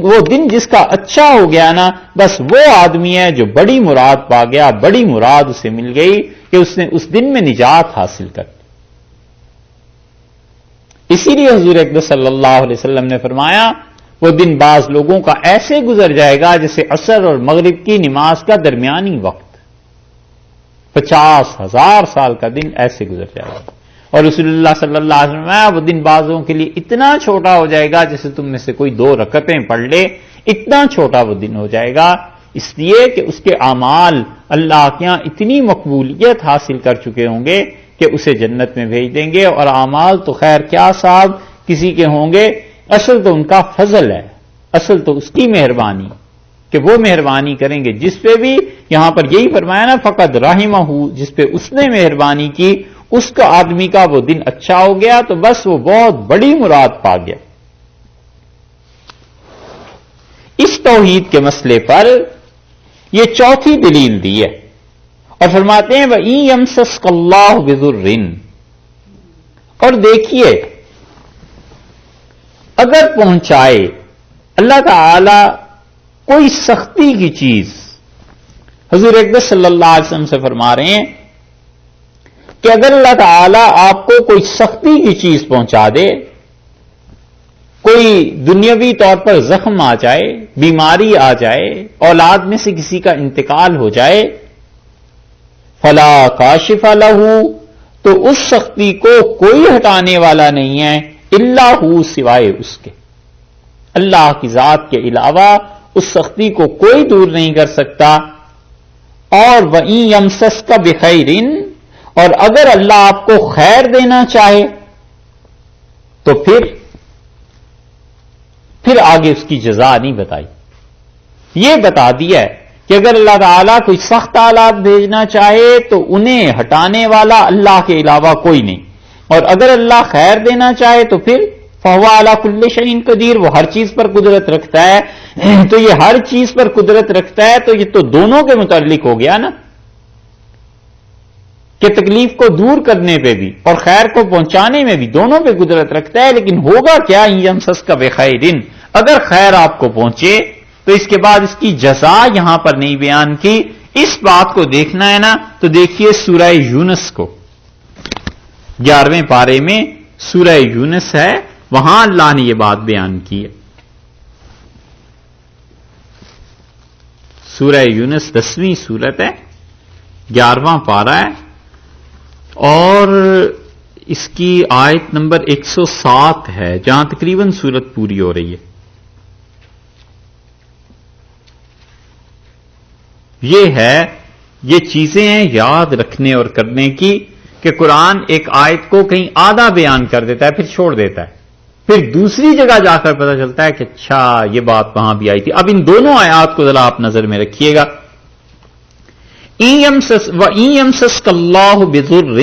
وہ دن جس کا اچھا ہو گیا نا، بس وہ آدمی ہے جو بڑی مراد پا گیا، بڑی مراد اسے مل گئی کہ اس نے اس دن میں نجات حاصل کر. اسی لیے حضور اکرم صلی اللہ علیہ وسلم نے فرمایا وہ دن بعض لوگوں کا ایسے گزر جائے گا جیسے عصر اور مغرب کی نماز کا درمیانی وقت، 50,000 سال کا دن ایسے گزر جائے گا. اور رسول اللہ صلی اللہ علیہ وسلم وہ دن بعضوں کے لیے اتنا چھوٹا ہو جائے گا جیسے تم میں سے کوئی 2 رکعتیں پڑھ لے، اتنا چھوٹا وہ دن ہو جائے گا، اس لیے کہ اس کے اعمال اللہ کے یہاں اتنی مقبولیت حاصل کر چکے ہوں گے کہ اسے جنت میں بھیج دیں گے. اور اعمال تو خیر کیا صاحب کسی کے ہوں گے، اصل تو ان کا فضل ہے، اصل تو اس کی مہربانی کہ وہ مہربانی کریں گے جس پہ بھی. یہاں پر یہی فرمایا نا فقط رحمہ، جس پہ اس نے مہربانی کی اس کا آدمی کا وہ دن اچھا ہو گیا تو بس وہ بہت بڑی مراد پا گیا. اس توحید کے مسئلے پر یہ چوتھی دلیل دی ہے اور فرماتے ہیں وَإِن يَمْسَسْكَ اللَّهُ بِضُرٍّ، اور دیکھیے اگر پہنچائے اللہ تعالی کوئی سختی کی چیز. حضور اکرم صلی اللہ علیہ وسلم سے فرما رہے ہیں کہ اگر اللہ تعالی آپ کو کوئی سختی کی چیز پہنچا دے، کوئی دنیاوی طور پر زخم آ جائے، بیماری آ جائے، اولاد میں سے کسی کا انتقال ہو جائے، فلا کاشف لہ، تو اس سختی کو کوئی ہٹانے والا نہیں ہے الا ہو، سوائے اس کے. اللہ کی ذات کے علاوہ اس سختی کو کوئی دور نہیں کر سکتا. اور وَإِن يَمْسَسْكَ بِخَيْرٍ، اور اگر اللہ آپ کو خیر دینا چاہے تو پھر آگے اس کی جزا نہیں بتائی. یہ بتا دیا ہے کہ اگر اللہ تعالیٰ کوئی سخت حالات بھیجنا چاہے تو انہیں ہٹانے والا اللہ کے علاوہ کوئی نہیں، اور اگر اللہ خیر دینا چاہے تو پھر فَهُوَ عَلَى كُلِّ شَيْءٍ قَدِيرٌ، وہ ہر چیز پر قدرت رکھتا ہے. تو یہ ہر چیز پر قدرت رکھتا ہے تو یہ تو دونوں کے متعلق ہو گیا نا، کہ تکلیف کو دور کرنے پہ بھی اور خیر کو پہنچانے میں بھی دونوں پہ قدرت رکھتا ہے. لیکن ہوگا کیا اِن یمسسک بخیر، اگر خیر آپ کو پہنچے تو اس کے بعد اس کی جزا یہاں پر نہیں بیان کی. اس بات کو دیکھنا ہے نا تو دیکھیے سورہ یونس کو، 11ویں پارے میں سورہ یونس ہے، وہاں اللہ نے یہ بات بیان کی ہے. سورہ یونس 10ویں سورت ہے، 11واں پارہ ہے، اور اس کی آیت نمبر 107 ہے جہاں تقریباً سورت پوری ہو رہی ہے. یہ چیزیں ہیں یاد رکھنے اور کرنے کی کہ قرآن ایک آیت کو کہیں آدھا بیان کر دیتا ہے پھر چھوڑ دیتا ہے، پھر دوسری جگہ جا کر پتہ چلتا ہے کہ اچھا یہ بات وہاں بھی آئی تھی. اب ان دونوں آیات کو ذرا آپ نظر میں رکھیے گا. وَإِن يَمْسَسْكَ اللَّهُ بِضُرٍّ،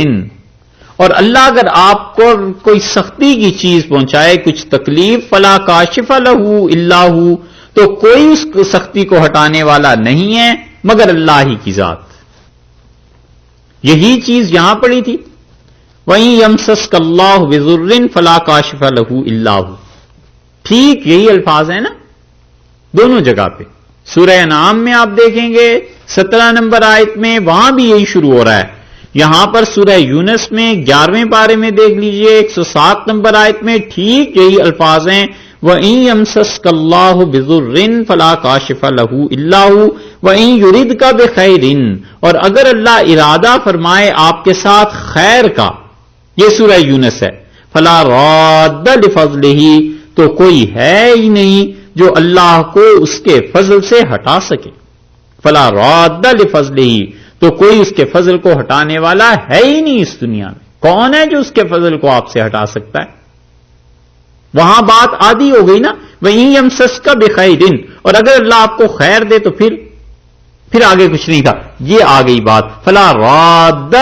اور اللہ اگر آپ کو کوئی سختی کی چیز پہنچائے، کچھ تکلیف، فَلَا كَاشِفَ لَهُ إِلَّا هُوَ، تو کوئی اس سختی کو ہٹانے والا نہیں ہے مگر اللہ ہی کی ذات. یہی چیز یہاں پڑی تھی، وَإِن يَمْسَسْكَ اللَّهُ بِضُرٍّ فَلَا كَاشِفَ لَهُ إِلَّا هُوَ. ٹھیک یہی الفاظ ہیں نا دونوں جگہ پہ. سورہ انعام میں آپ دیکھیں گے 17 نمبر آیت میں وہاں بھی یہی شروع ہو رہا ہے. یہاں پر سورہ یونس میں 11ویں پارے میں دیکھ لیجئے 107 نمبر آیت میں ٹھیک یہی الفاظ ہیں، وَإِن يَمْسَسْكَ اللَّهُ بِضُرٍّ فَلَا كَاشِفَ لَهُ إِلَّا هُوَ وَإِن يُرِدْكَ بِخَيْرٍ، اور اگر اللہ ارادہ فرمائے آپ کے ساتھ خیر کا، یہ سورہ یونس ہے، فَلَا رَادَّ لِفَضْلِهِ، تو کوئی ہے ہی نہیں جو اللہ کو اس کے فضل سے ہٹا سکے. فَلَا رَادَّ لِفَضْلِهِ، تو کوئی اس کے فضل کو ہٹانے والا ہے ہی نہیں اس دنیا میں. کون ہے جو اس کے فضل کو آپ سے ہٹا سکتا ہے؟ وہاں بات آدھی ہو گئی نا، وَإِن يَمْسَسْكَ بِخَيْرٍ، اور اگر اللہ آپ کو خیر دے تو پھر آگے کچھ نہیں تھا. یہ آ گئی بات فَلَا رَادَّ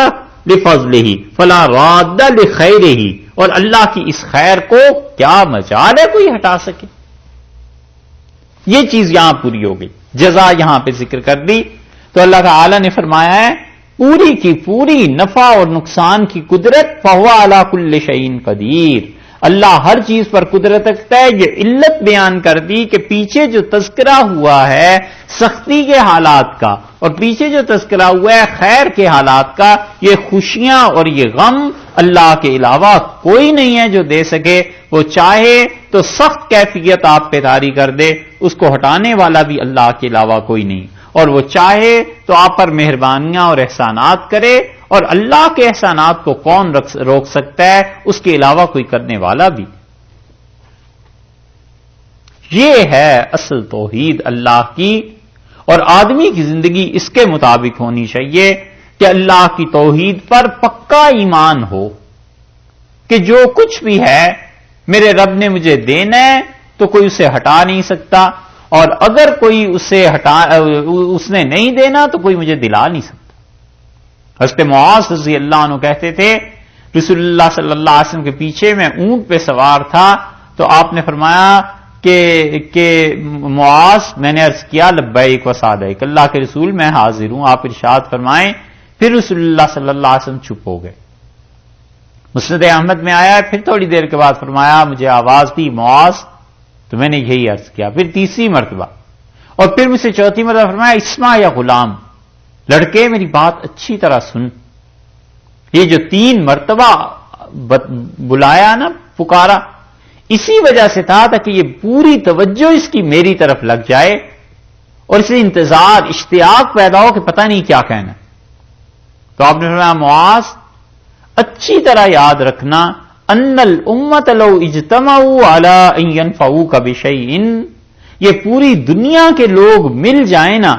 لِفَضْلِهِ فَلَا رَادَّ لِخَيْرِهِ، اور اللہ کی اس خیر کو کیا مجال ہے کوئی ہٹا سکے. یہ چیز یہاں پوری ہو گئی، جزا یہاں پہ ذکر کر دی. تو اللہ تعالی نے فرمایا ہے پوری کی پوری نفع اور نقصان کی قدرت، فہو علی کل شیء قدیر، اللہ ہر چیز پر قدرت رکھتا ہے۔ یہ علت بیان کر دی کہ پیچھے جو تذکرہ ہوا ہے سختی کے حالات کا، اور پیچھے جو تذکرہ ہوا ہے خیر کے حالات کا، یہ خوشیاں اور یہ غم اللہ کے علاوہ کوئی نہیں ہے جو دے سکے۔ وہ چاہے تو سخت کیفیت آپ پہ طاری کر دے، اس کو ہٹانے والا بھی اللہ کے علاوہ کوئی نہیں، اور وہ چاہے تو آپ پر مہربانیاں اور احسانات کرے، اور اللہ کے احسانات کو کون روک سکتا ہے، اس کے علاوہ کوئی کرنے والا بھی۔ یہ ہے اصل توحید اللہ کی، اور آدمی کی زندگی اس کے مطابق ہونی چاہیے کہ اللہ کی توحید پر پکا ایمان ہو کہ جو کچھ بھی ہے میرے رب نے مجھے دینا ہے تو کوئی اسے ہٹا نہیں سکتا، اور اگر کوئی اس نے نہیں دینا تو کوئی مجھے دلا نہیں سکتا۔ حضرت معاذ رضی اللہ عنہ کہتے تھے رسول اللہ صلی اللہ علیہ وسلم کے پیچھے میں اونٹ پہ سوار تھا، تو آپ نے فرمایا کہ معاذ، میں نے عرض کیا لبیک و سعدیک، اللہ کے رسول میں حاضر ہوں، آپ ارشاد فرمائیں۔ پھر رسول اللہ صلی اللہ علیہ وسلم چپ ہو گئے۔ مسند احمد میں آیا، پھر تھوڑی دیر کے بعد فرمایا مجھے آواز دی معاذ، تو میں نے یہی عرض کیا، پھر تیسری مرتبہ، اور پھر مجھ سے چوتھی مرتبہ فرمایا اسمع یا غلام، لڑکے میری بات اچھی طرح سن۔ یہ جو 3 مرتبہ بلایا نا، پکارا، اسی وجہ سے تھا تاکہ یہ پوری توجہ اس کی میری طرف لگ جائے، اور اسے انتظار، اشتیاق پیدا ہو کہ پتہ نہیں کیا کہنا۔ تو آپ نے فرمایا معاذ، اچھی طرح یاد رکھنا، ان الامت لو اجتمعوا علی ان ينفعوک بشیء، یہ پوری دنیا کے لوگ مل جائیں نا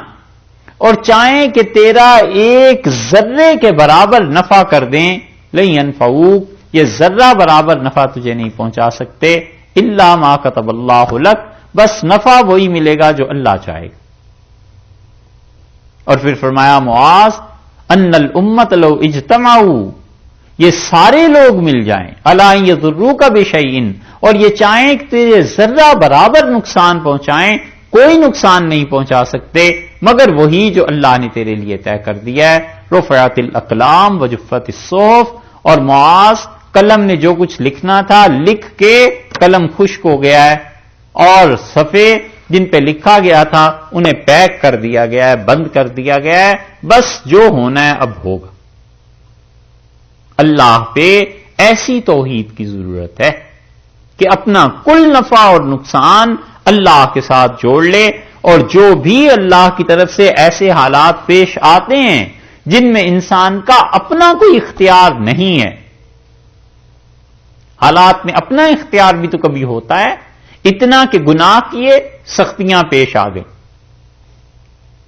اور چاہیں کہ تیرا ایک ذرے کے برابر نفع کر دیں، لن ينفعوک، یہ ذرہ برابر نفع تجھے نہیں پہنچا سکتے، الا ما كتب اللہ لک، بس نفع وہی ملے گا جو اللہ چاہے گا۔ اور پھر فرمایا معاذ، ان الامت لو اجتمعوا، یہ سارے لوگ مل جائیں، الا ان یضروک بشیء، اور یہ چاہیں کہ تجھے ذرہ برابر نقصان پہنچائیں، کوئی نقصان نہیں پہنچا سکتے مگر وہی جو اللہ نے تیرے لیے طے کر دیا ہے۔ رفعت الاقلام وجفت الصحف، اور معاذ، قلم نے جو کچھ لکھنا تھا لکھ کے قلم خشک ہو گیا ہے، اور صفحے جن پہ لکھا گیا تھا انہیں پیک کر دیا گیا ہے، بند کر دیا گیا ہے، بس جو ہونا ہے اب ہوگا۔ اللہ پہ ایسی توحید کی ضرورت ہے کہ اپنا کل نفع اور نقصان اللہ کے ساتھ جوڑ لے، اور جو بھی اللہ کی طرف سے ایسے حالات پیش آتے ہیں جن میں انسان کا اپنا کوئی اختیار نہیں ہے، حالات میں اپنا اختیار بھی تو کبھی ہوتا ہے، اتنا کہ گناہ کیے، سختیاں پیش آ گئیں،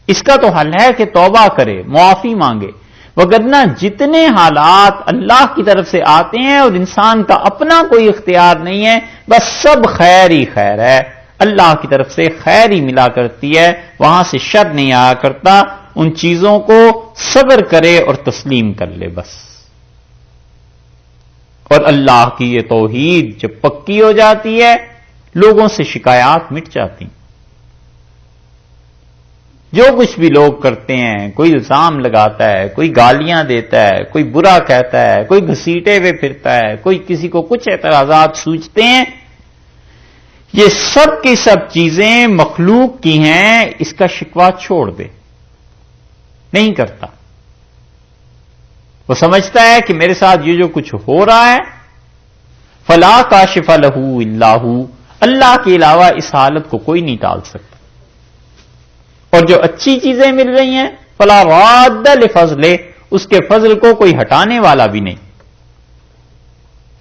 اس کا تو حل ہے کہ توبہ کرے، معافی مانگے، وگرنہ جتنے حالات اللہ کی طرف سے آتے ہیں اور انسان کا اپنا کوئی اختیار نہیں ہے، بس سب خیر ہی خیر ہے، اللہ کی طرف سے خیر ہی ملا کرتی ہے، وہاں سے شر نہیں آیا کرتا۔ ان چیزوں کو صبر کرے اور تسلیم کر لے بس۔ اور اللہ کی یہ توحید جب پکی ہو جاتی ہے، لوگوں سے شکایات مٹ جاتی ہیں۔ جو کچھ بھی لوگ کرتے ہیں، کوئی الزام لگاتا ہے، کوئی گالیاں دیتا ہے، کوئی برا کہتا ہے، کوئی گھسیٹے ہوئے پھرتا ہے، کوئی کسی کو کچھ اعتراضات سوچتے ہیں، یہ سب کی سب چیزیں مخلوق کی ہیں، اس کا شکوہ چھوڑ دے، نہیں کرتا۔ وہ سمجھتا ہے کہ میرے ساتھ یہ جو کچھ ہو رہا ہے، فلا کاشف لہ الا ہو، اللہ کے علاوہ اس حالت کو کوئی نہیں ٹال سکتا۔ اور جو اچھی چیزیں مل رہی ہیں، فلا راد لفضلہ، اس کے فضل کو کوئی ہٹانے والا بھی نہیں۔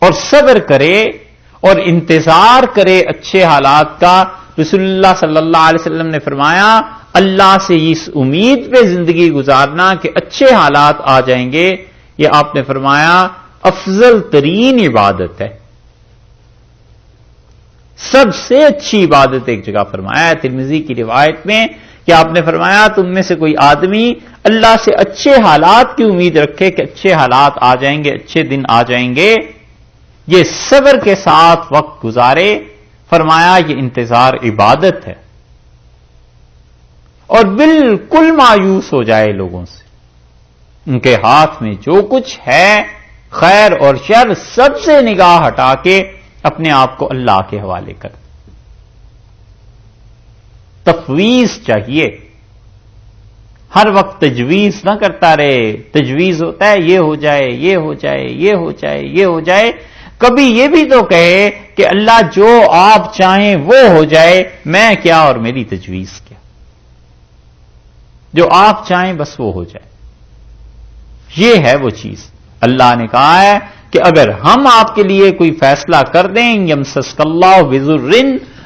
اور صبر کرے اور انتظار کرے اچھے حالات کا۔ رسول اللہ صلی اللہ علیہ وسلم نے فرمایا، اللہ سے اس امید پہ زندگی گزارنا کہ اچھے حالات آ جائیں گے، یہ آپ نے فرمایا افضل ترین عبادت ہے، سب سے اچھی عبادت ایک جگہ فرمایا ہے ترمذی کی روایت میں کہ آپ نے فرمایا تم میں سے کوئی آدمی اللہ سے اچھے حالات کی امید رکھے کہ اچھے حالات آ جائیں گے، اچھے دن آ جائیں گے، یہ صبر کے ساتھ وقت گزارے، فرمایا یہ انتظار عبادت ہے، اور بالکل مایوس ہو جائے لوگوں سے، ان کے ہاتھ میں جو کچھ ہے خیر اور شر سب سے نگاہ ہٹا کے اپنے آپ کو اللہ کے حوالے کر. تفویض چاہیے، ہر وقت تجویز نہ کرتا رہے. تجویز ہوتا ہے یہ ہو جائے، یہ ہو جائے، یہ ہو جائے، یہ ہو جائے. کبھی یہ بھی تو کہے کہ اللہ جو آپ چاہیں وہ ہو جائے، میں کیا اور میری تجویز کیا، جو آپ چاہیں بس وہ ہو جائے. یہ ہے وہ چیز. اللہ نے کہا ہے کہ اگر ہم آپ کے لیے کوئی فیصلہ کر دیں، یمسسک اللہ بضر،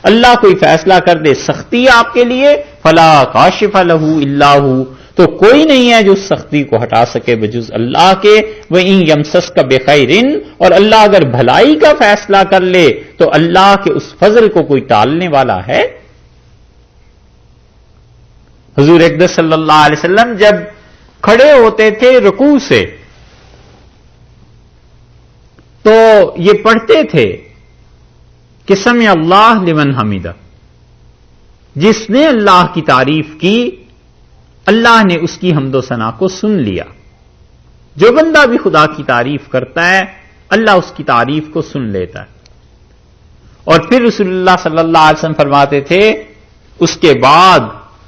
اللہ کوئی فیصلہ کر دے سختی آپ کے لیے، فلا کاشف لہ الا ہو، تو کوئی نہیں ہے جو اس سختی کو ہٹا سکے بجز اللہ کے. وَإِن يَمْسَسْكَ بِخَيْرٍ، اور اللہ اگر بھلائی کا فیصلہ کر لے تو اللہ کے اس فضل کو کوئی ٹالنے والا ہے؟ حضور اقدس صلی اللہ علیہ وسلم جب کھڑے ہوتے تھے رکوع سے تو یہ پڑھتے تھے کہ سمع اللہ لمن حمدہ، جس نے اللہ کی تعریف کی اللہ نے اس کی حمد و ثنا کو سن لیا. جو بندہ بھی خدا کی تعریف کرتا ہے اللہ اس کی تعریف کو سن لیتا ہے. اور پھر رسول اللہ صلی اللہ علیہ وسلم فرماتے تھے اس کے بعد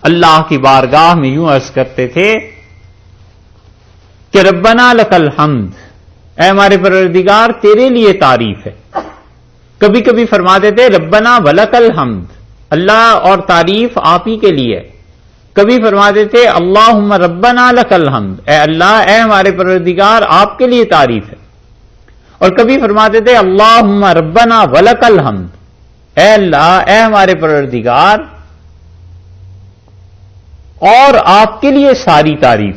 اللہ کی بارگاہ میں یوں عرض کرتے تھے کہ ربنا لک الحمد، اے ہمارے پروردگار تیرے لیے تعریف ہے. کبھی کبھی فرماتے تھے ربنا ولک الحمد، اللہ اور تعریف آپ ہی کے لیے. کبھی فرماتے تھے اللہم ربنا لک الحمد، اے اللہ اے ہمارے پروردگار آپ کے لیے تعریف ہے. اور کبھی فرماتے تھے اللہم ربنا ولک الحمد، اے اللہ اے ہمارے پروردگار اور آپ کے لیے ساری تعریف.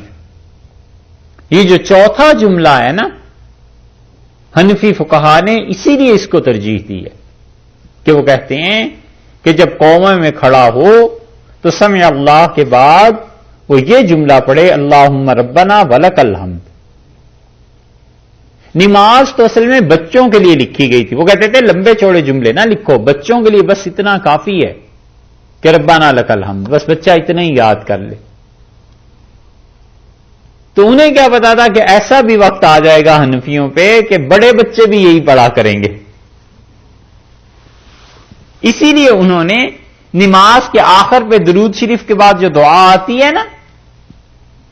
یہ جو چوتھا جملہ ہے نا، حنفی فقہا نے اسی لیے اس کو ترجیح دی ہے کہ وہ کہتے ہیں کہ جب قوم میں کھڑا ہو تو سمع اللہ کے بعد وہ یہ جملہ پڑھے اللہم ربنا ولک الحمد. نماز تو اصل میں بچوں کے لیے لکھی گئی تھی. وہ کہتے تھے لمبے چوڑے جملے نہ لکھو، بچوں کے لیے بس اتنا کافی ہے کہ ربنا لک الحمد، بس بچہ اتنا ہی یاد کر لے. تو انہیں کیا پتا تھا کہ ایسا بھی وقت آ جائے گا حنفیوں پہ کہ بڑے بچے بھی یہی پڑھا کریں گے. اسی لیے انہوں نے نماز کے آخر پہ درود شریف کے بعد جو دعا آتی ہے نا،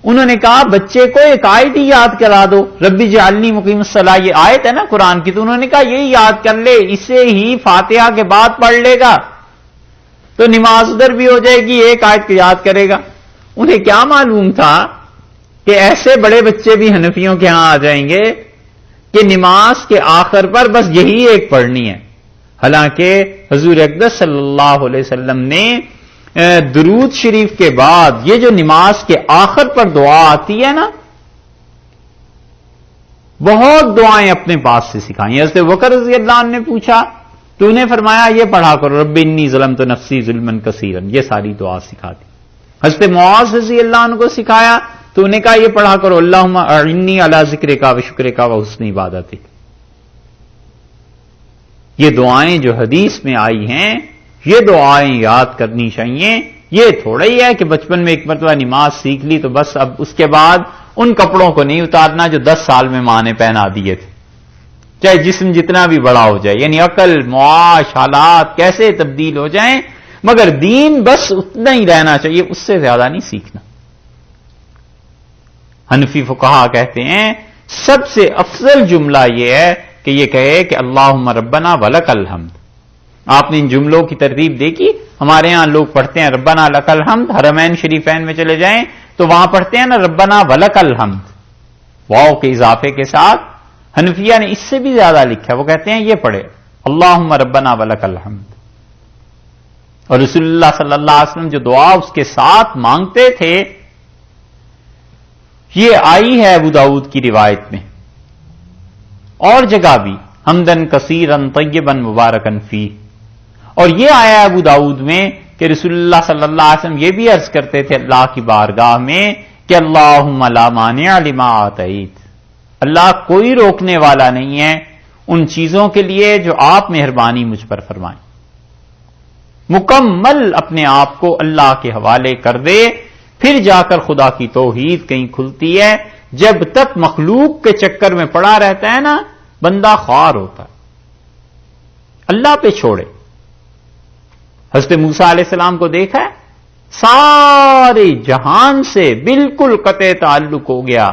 انہوں نے کہا بچے کو ایک آیت ہی یاد کرا دو، ربی جعلنی مقیم الصلاۃ، یہ آیت ہے نا قرآن کی، تو انہوں نے کہا یہی یاد کر لے، اسے ہی فاتحہ کے بعد پڑھ لے گا تو نماز ادھر بھی ہو جائے گی، ایک آیت کو یاد کرے گا. انہیں کیا معلوم تھا کہ ایسے بڑے بچے بھی حنفیوں کے ہاں آ جائیں گے کہ نماز کے آخر پر بس یہی ایک پڑھنی ہے. حالانکہ حضور اقدس صلی اللہ علیہ وسلم نے درود شریف کے بعد یہ جو نماز کے آخر پر دعا آتی ہے نا، بہت دعائیں اپنے پاس سے سکھائیں. حضرت بکر رضی اللہ عنہ نے پوچھا تو انہیں فرمایا یہ پڑھا کرو رب انی ظلمت نفسی ظلما کثیرا، یہ ساری دعا سکھا دی. حضرت معاذ رضی اللہ عنہ کو سکھایا تو انہیں کہا یہ پڑھا کرو اللہم اعنی علی ذکرک و شکرک و حسن عبادتک. یہ دعائیں جو حدیث میں آئی ہیں یہ دعائیں یاد کرنی چاہیے. یہ تھوڑا ہی ہے کہ بچپن میں ایک مرتبہ نماز سیکھ لی تو بس اب اس کے بعد ان کپڑوں کو نہیں اتارنا جو 10 سال میں ماں نے پہنا دیے تھے، چاہے جسم جتنا بھی بڑا ہو جائے. یعنی عقل، معاش، حالات کیسے تبدیل ہو جائیں، مگر دین بس اتنا ہی رہنا چاہیے، اس سے زیادہ نہیں سیکھنا. حنفی فقہا کہتے ہیں سب سے افضل جملہ یہ ہے کہ یہ کہے کہ اللہم ربنا ولک الحمد. آپ نے ان جملوں کی ترتیب دیکھی، ہمارے ہاں لوگ پڑھتے ہیں ربنا لک الحمد، حرمین شریفین میں چلے جائیں تو وہاں پڑھتے ہیں نا ربنا ولک الحمد واو کے اضافے کے ساتھ. حنفیہ نے اس سے بھی زیادہ لکھا، وہ کہتے ہیں یہ پڑھے اللہم ربنا ولک الحمد. اور رسول اللہ صلی اللہ علیہ وسلم جو دعا اس کے ساتھ مانگتے تھے یہ آئی ہے ابو داؤد کی روایت میں، اور جگہ بھی حمدن کثیرن طیبا مبارکن فی. اور یہ آیا ابو داؤد میں کہ رسول اللہ صلی اللہ علیہ وسلم یہ بھی عرض کرتے تھے اللہ کی بارگاہ میں کہ اللہم لا مانع لما آتیت، اللہ کوئی روکنے والا نہیں ہے ان چیزوں کے لیے جو آپ مہربانی مجھ پر فرمائیں. مکمل اپنے آپ کو اللہ کے حوالے کر دے، پھر جا کر خدا کی توحید کہیں کھلتی ہے جب تک مخلوق کے چکر میں پڑا رہتا ہے نا بندہ خوار ہوتا ہے. اللہ پہ چھوڑے. حضرت موسیٰ علیہ السلام کو دیکھا ہے سارے جہان سے بالکل قطع تعلق ہو گیا.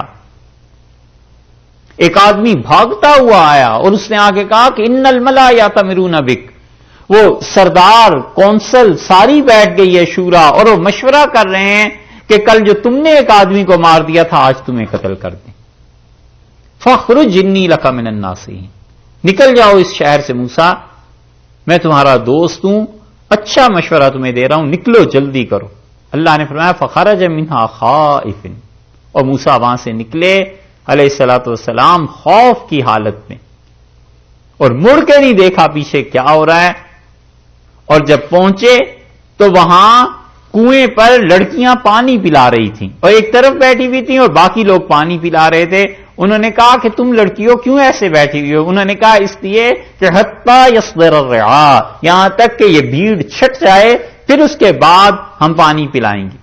ایک آدمی بھاگتا ہوا آیا اور اس نے آگے کہا کہ ان الملا یاتمرون بک. وہ سردار کونسل ساری بیٹھ گئی ہے شورا اور وہ مشورہ کر رہے ہیں کہ کل جو تم نے ایک آدمی کو مار دیا تھا آج تمہیں قتل کر دیں. فخرج انی لک من الناصحین. نکل جاؤ اس شہر سے موسیٰ، میں تمہارا دوست ہوں، اچھا مشورہ تمہیں دے رہا ہوں، نکلو جلدی کرو. اللہ نے فرمایا فخرج منہا خائف. اور موسیٰ وہاں سے نکلے علیہ الصلوۃ والسلام خوف کی حالت میں، اور مڑ کے نہیں دیکھا پیچھے کیا ہو رہا ہے. اور جب پہنچے تو وہاں کنویں پر لڑکیاں پانی پلا رہی تھیں اور ایک طرف بیٹھی ہوئی تھیں اور باقی لوگ پانی پلا رہے تھے. انہوں نے کہا کہ تم لڑکیوں کیوں ایسے بیٹھی ہوئی ہو؟ انہوں نے کہا اس لیے کہ حتی یصدر الرعاء، یہاں تک کہ یہ بھیڑ چھٹ جائے پھر اس کے بعد ہم پانی پلائیں گے.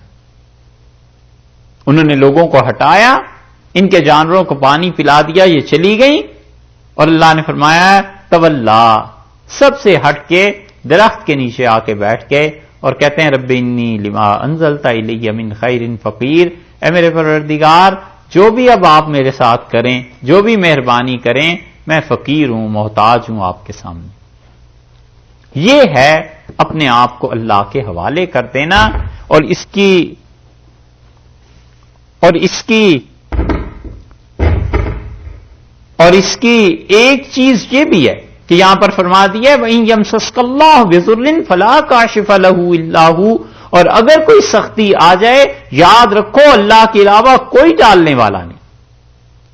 انہوں نے لوگوں کو ہٹایا، ان کے جانوروں کو پانی پلا دیا، یہ چلی گئیں. اور اللہ نے فرمایا تولا، سب سے ہٹ کے درخت کے نیچے آ کے بیٹھ گئے اور کہتے ہیں رب انی لما انزلت الی من خیر فقیر. اے میرے پروردگار جو بھی اب آپ میرے ساتھ کریں، جو بھی مہربانی کریں، میں فقیر ہوں، محتاج ہوں آپ کے سامنے. یہ ہے اپنے آپ کو اللہ کے حوالے کر دینا. اور اس کی ایک چیز یہ بھی ہے کہ یہاں پر فرما دیا ہے وَإِن يَمْسَسْكَ اللَّهُ بِضُرٍّ فَلَا كَاشِفَ لَهُ إِلَّا هُوَ. اور اگر کوئی سختی آ جائے یاد رکھو اللہ کے علاوہ کوئی ٹالنے والا نہیں.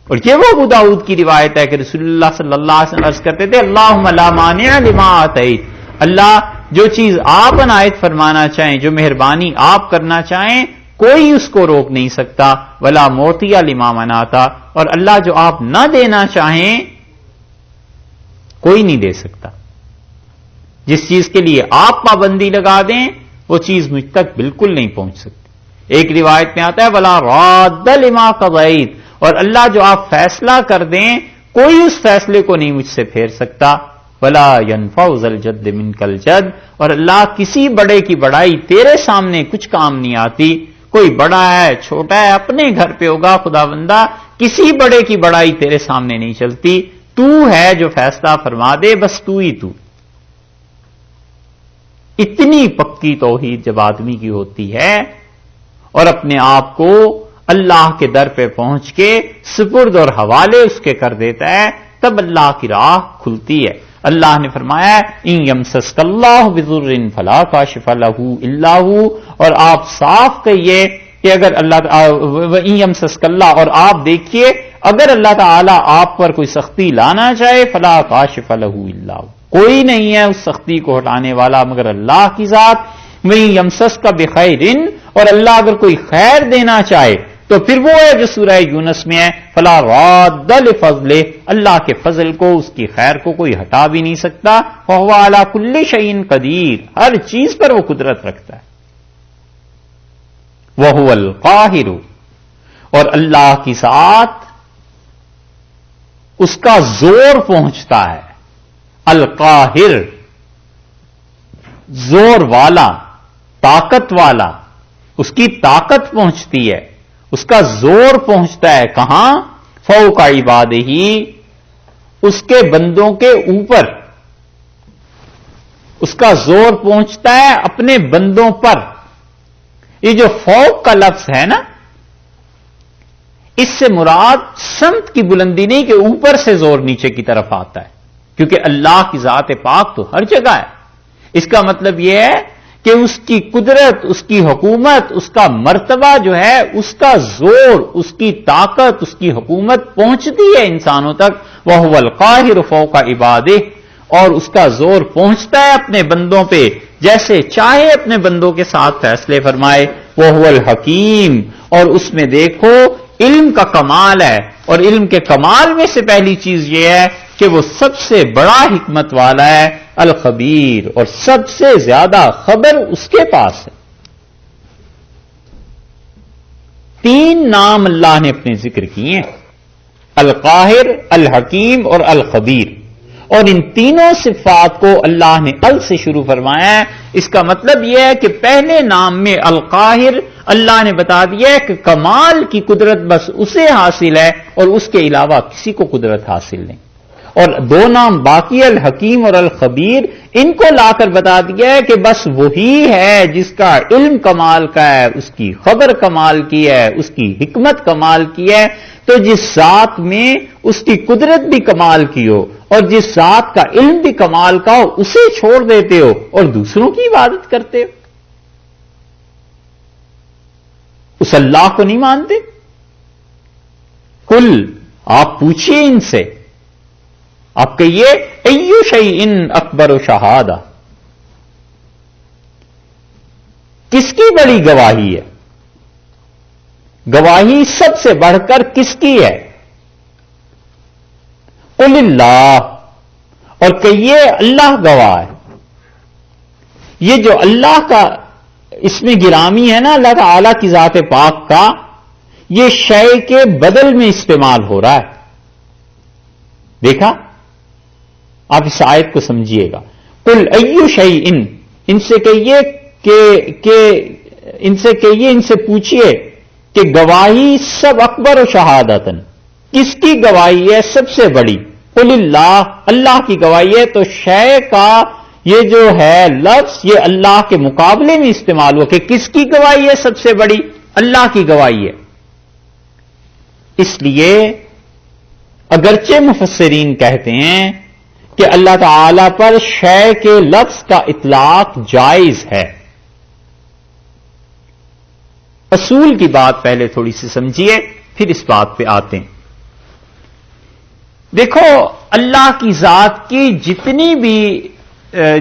اور یہ وہ ابو داؤد کی روایت ہے کہ رسول اللہ صلی اللہ علیہ وسلم عرض کرتے تھے اللہم لا مانع لما آتیت. اللہ جو چیز آپ عنایت فرمانا چاہیں، جو مہربانی آپ کرنا چاہیں، کوئی اس کو روک نہیں سکتا. ولا معطی لما منعتا. اور اللہ جو آپ نہ دینا چاہیں کوئی نہیں دے سکتا. جس چیز کے لیے آپ پابندی لگا دیں وہ چیز مجھ تک بالکل نہیں پہنچ سکتی. ایک روایت میں آتا ہے ولا راد لما قضیت. اور اللہ جو آپ فیصلہ کر دیں کوئی اس فیصلے کو نہیں مجھ سے پھیر سکتا. ولا ينفع ذا الجد منک الجد. اور اللہ کسی بڑے کی بڑائی تیرے سامنے کچھ کام نہیں آتی. کوئی بڑا ہے چھوٹا ہے اپنے گھر پہ ہوگا خدا بندہ، کسی بڑے کی بڑائی تیرے سامنے نہیں چلتی. تو ہے جو فیصلہ فرما دے، بس تو ہی تو. اتنی پکی توحید جب آدمی کی ہوتی ہے اور اپنے آپ کو اللہ کے در پہ پہنچ کے سپرد اور حوالے اس کے کر دیتا ہے تب اللہ کی راہ کھلتی ہے. اللہ نے فرمایا ان یمسسک اللہ بضر فلا کاشف لہ الا ہو. اور آپ صاف کہیے کہ اگر اللہ ان یمسسک اللہ، اور آپ دیکھیے اگر اللہ تعالی آپ پر کوئی سختی لانا چاہے فلا کاشف لہ الا ہو، کوئی نہیں ہے اس سختی کو ہٹانے والا مگر اللہ کی ذات. وَإِن يَمْسَسْكَ بِخَيْرٍ. اور اللہ اگر کوئی خیر دینا چاہے تو پھر وہ ہے جو سورہ یونس میں ہے فَلَا رَادَّ لِفَضْلِهِ. اللہ کے فضل کو، اس کی خیر کو کوئی ہٹا بھی نہیں سکتا. وَهُوَ عَلَى كُلِّ شَيْءٍ قَدِيرٌ. ہر چیز پر وہ قدرت رکھتا ہے. وَهُوَ الْقَاهِرُ. اور اللہ کی ذات اس کا زور پہنچتا ہے. القاہر، زور والا، طاقت والا. اس کی طاقت پہنچتی ہے، اس کا زور پہنچتا ہے کہاں؟ فوق عبادہ، اس کے بندوں کے اوپر. اس کا زور پہنچتا ہے اپنے بندوں پر. یہ جو فوق کا لفظ ہے نا، اس سے مراد سمت کی بلندی نہیں کہ اوپر سے زور نیچے کی طرف آتا ہے، کیونکہ اللہ کی ذات پاک تو ہر جگہ ہے. اس کا مطلب یہ ہے کہ اس کی قدرت، اس کی حکومت، اس کا مرتبہ جو ہے، اس کا زور، اس کی طاقت، اس کی حکومت پہنچتی ہے انسانوں تک. وَهُوَ الْقَاهِرُ فَوْقَ عِبَادِهِ. اور اس کا زور پہنچتا ہے اپنے بندوں پہ جیسے چاہے اپنے بندوں کے ساتھ فیصلے فرمائے. وَهُوَ الْحَكِيمُ. اور اس میں دیکھو علم کا کمال ہے، اور علم کے کمال میں سے پہلی چیز یہ ہے کہ وہ سب سے بڑا حکمت والا ہے. الخبیر. اور سب سے زیادہ خبر اس کے پاس ہے. 3 نام اللہ نے اپنے ذکر کیے ہیں، القاہر، الحکیم اور الخبیر، اور ان تینوں صفات کو اللہ نے ال سے شروع فرمایا ہے۔ اس کا مطلب یہ ہے کہ پہلے نام میں القاہر اللہ نے بتا دیا ہے کہ کمال کی قدرت بس اسے حاصل ہے اور اس کے علاوہ کسی کو قدرت حاصل نہیں، اور 2 نام باقی الحکیم اور الخبیر ان کو لا کر بتا دیا ہے کہ بس وہی ہے جس کا علم کمال کا ہے، اس کی خبر کمال کی ہے، اس کی حکمت کمال کی ہے۔ تو جس ذات میں اس کی قدرت بھی کمال کی ہو اور جس ذات کا علم بھی کمال کا ہو، اسے چھوڑ دیتے ہو اور دوسروں کی عبادت کرتے ہو، اس اللہ کو نہیں مانتے؟ کل آپ پوچھئے ان سے، آپ کہیے ایو شیء اکبر و شہادہ، کس کی بڑی گواہی ہے؟ گواہی سب سے بڑھ کر کس کی ہے؟ قل اللہ، اور کہیے اللہ گواہ ہے۔ یہ جو اللہ کا اس میں گرامی ہے نا اللہ تعالی کی ذات پاک کا، یہ شے کے بدل میں استعمال ہو رہا ہے۔ دیکھا؟ آپ اس آیت کو سمجھیے گا۔ قل ایو شیء، ان سے کہیے کہ ان سے پوچھئے کہ گواہی سب اکبر و شہادتن، کس کی گواہی ہے سب سے بڑی؟ قل اللہ، اللہ کی گواہی ہے۔ تو شے کا یہ جو ہے لفظ یہ اللہ کے مقابلے میں استعمال ہوا کہ کس کی گواہی ہے سب سے بڑی؟ اللہ کی گواہی ہے۔ اس لیے اگرچہ مفسرین کہتے ہیں کہ اللہ تعالی پر شے کے لفظ کا اطلاق جائز ہے، اصول کی بات پہلے تھوڑی سی سمجھیے پھر اس بات پہ آتے ہیں۔ دیکھو اللہ کی ذات کی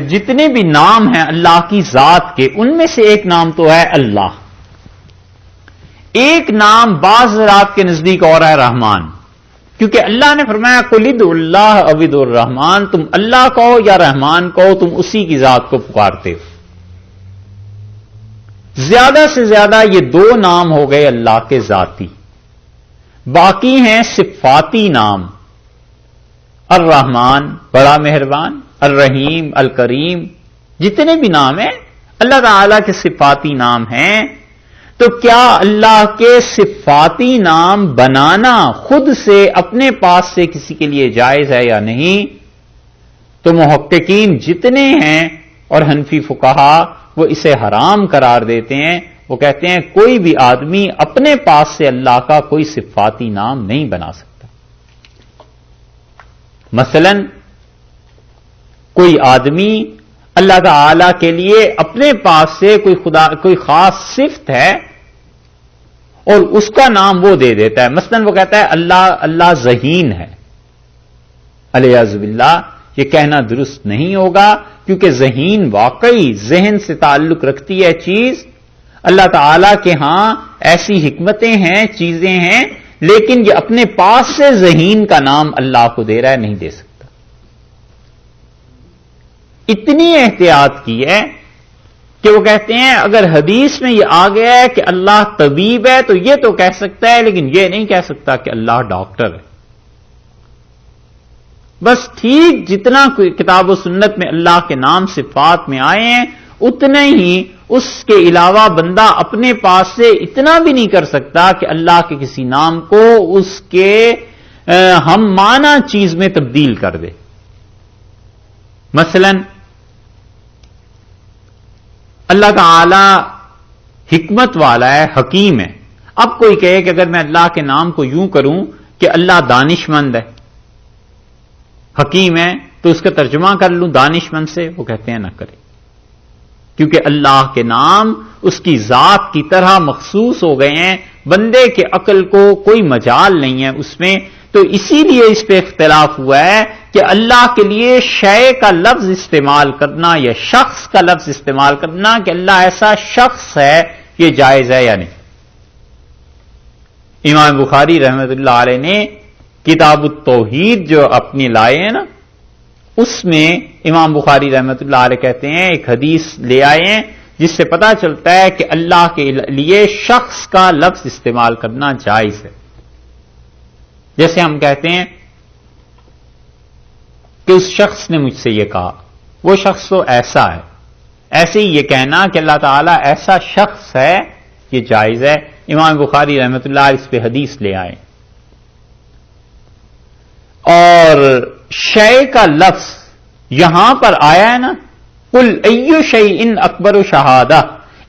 جتنے بھی نام ہیں اللہ کی ذات کے، ان میں سے ایک نام تو ہے اللہ، ایک نام بعض حضرات کے نزدیک اور ہے رحمان، کیونکہ اللہ نے فرمایا قل ادعوا اللہ او ادعوا الرحمان، تم اللہ کہو یا رحمان کہو، تم اسی کی ذات کو پکارتے ہو۔ زیادہ سے زیادہ یہ 2 نام ہو گئے اللہ کے ذاتی، باقی ہیں صفاتی نام، الرحمن بڑا مہربان، الرحیم الکریم، جتنے بھی نام ہیں اللہ تعالی کے صفاتی نام ہیں۔ تو کیا اللہ کے صفاتی نام بنانا خود سے اپنے پاس سے کسی کے لیے جائز ہے یا نہیں؟ تو محققین جتنے ہیں اور حنفی فقہا وہ اسے حرام قرار دیتے ہیں۔ وہ کہتے ہیں کوئی بھی آدمی اپنے پاس سے اللہ کا کوئی صفاتی نام نہیں بنا سکتا۔ مثلا کوئی آدمی اللہ تعالی کے لیے اپنے پاس سے کوئی خاص صفت ہے اور اس کا نام وہ دے دیتا ہے، مثلا وہ کہتا ہے اللہ ذہین ہے، الیاذ باللہ، یہ کہنا درست نہیں ہوگا، کیونکہ ذہین واقعی ذہن سے تعلق رکھتی ہے چیز، اللہ تعالی کے ہاں ایسی حکمتیں ہیں، چیزیں ہیں، لیکن یہ اپنے پاس سے ذہین کا نام اللہ کو دے رہا ہے، نہیں دے سکتا۔ اتنی احتیاط کی ہے کہ وہ کہتے ہیں اگر حدیث میں یہ آ گیا ہے کہ اللہ طبیب ہے تو یہ تو کہہ سکتا ہے، لیکن یہ نہیں کہہ سکتا کہ اللہ ڈاکٹر ہے۔ بس ٹھیک جتنا کتاب و سنت میں اللہ کے نام صفات میں آئے ہیں اتنے ہی اس کے علاوہ بندہ اپنے پاس سے اتنا بھی نہیں کر سکتا کہ اللہ کے کسی نام کو اس کے ہم معنی چیز میں تبدیل کر دے۔ مثلا اللہ تعالی حکمت والا ہے، حکیم ہے۔ اب کوئی کہے کہ اگر میں اللہ کے نام کو یوں کروں کہ اللہ دانش مند ہے، حکیم ہے، تو اس کا ترجمہ کر لوں دانش مند سے، وہ کہتے ہیں نہ کرے، کیونکہ اللہ کے نام اس کی ذات کی طرح مخصوص ہو گئے ہیں، بندے کے عقل کو کوئی مجال نہیں ہے اس میں۔ تو اسی لیے اس پہ اختلاف ہوا ہے کہ اللہ کے لیے شے کا لفظ استعمال کرنا یا شخص کا لفظ استعمال کرنا کہ اللہ ایسا شخص ہے، یہ جائز ہے یا نہیں۔ امام بخاری رحمۃ اللہ علیہ نے کتاب التوحید جو اپنی لائے ہیں نا، اس میں امام بخاری رحمۃ اللہ علیہ کہتے ہیں ایک حدیث لے آئے ہیں جس سے پتا چلتا ہے کہ اللہ کے لیے شخص کا لفظ استعمال کرنا جائز ہے. جیسے ہم کہتے ہیں کہ اس شخص نے مجھ سے یہ کہا، وہ شخص تو ایسا ہے. ایسے ہی یہ کہنا کہ اللہ تعالیٰ ایسا شخص ہے، یہ جائز ہے. امام بخاری رحمۃ اللہ اس پہ حدیث لے آئے. اور شے کا لفظ یہاں پر آیا ہے نا، قل ای شیء اکبر شہادہ،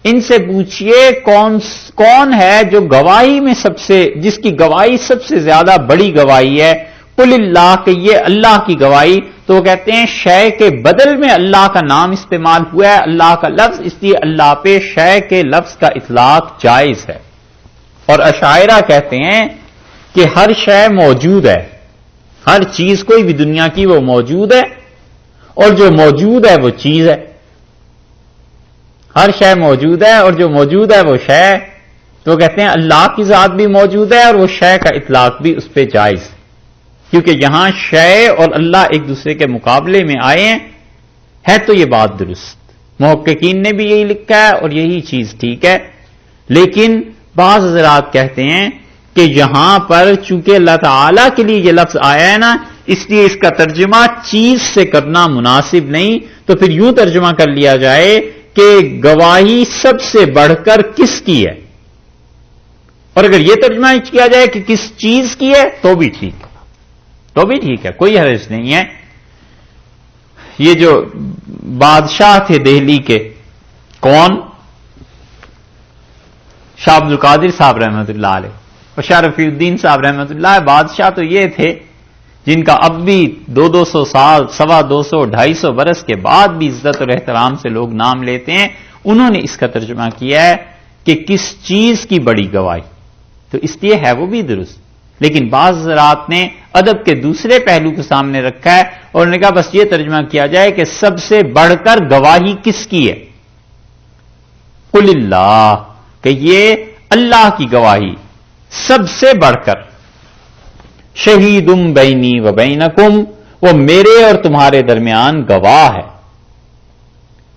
ان سے پوچھئے کون ہے جو گواہی میں جس کی گواہی سب سے زیادہ بڑی گواہی ہے. قل اللہ، کہ یہ اللہ کی گواہی. تو وہ کہتے ہیں شے کے بدل میں اللہ کا نام استعمال ہوا ہے، اللہ کا لفظ، اس لیے اللہ پہ شے کے لفظ کا اطلاق جائز ہے. اور اشاعرہ کہتے ہیں کہ ہر شے موجود ہے، ہر چیز کوئی بھی دنیا کی وہ موجود ہے، اور جو موجود ہے وہ چیز ہے. ہر شے موجود ہے اور جو موجود ہے وہ شے. تو کہتے ہیں اللہ کی ذات بھی موجود ہے اور وہ شے کا اطلاق بھی اس پہ جائز ہے، کیونکہ یہاں شے اور اللہ ایک دوسرے کے مقابلے میں آئے ہیں. ہے تو یہ بات درست، محققین نے بھی یہی لکھا ہے اور یہی چیز ٹھیک ہے. لیکن بعض حضرات کہتے ہیں کہ یہاں پر چونکہ اللہ تعالی کے لیے یہ لفظ آیا ہے نا، اس لیے اس کا ترجمہ چیز سے کرنا مناسب نہیں. تو پھر یوں ترجمہ کر لیا جائے کہ گواہی سب سے بڑھ کر کس کی ہے. اور اگر یہ ترجمہ کیا جائے کہ کس چیز کی ہے تو بھی ٹھیک ہے، تو بھی ٹھیک ہے، کوئی حرج نہیں ہے. یہ جو بادشاہ تھے دہلی کے، کون؟ شاہ عبد القادر صاحب رحمۃ اللہ علیہ اور شاہ رفیع الدین صاحب رحمۃ اللہ. بادشاہ تو یہ تھے جن کا اب بھی 200 سال، 250 250 برس کے بعد بھی عزت اور احترام سے لوگ نام لیتے ہیں. انہوں نے اس کا ترجمہ کیا ہے کہ کس چیز کی بڑی گواہی. تو اس لیے ہے وہ بھی درست. لیکن بعض حضرات نے ادب کے دوسرے پہلو کو سامنے رکھا ہے اور انہوں نے کہا بس یہ ترجمہ کیا جائے کہ سب سے بڑھ کر گواہی کس کی ہے. قل اللہ، کہ یہ اللہ کی گواہی سب سے بڑھ کر. شہید بینی و بینکم، وہ میرے اور تمہارے درمیان گواہ ہے.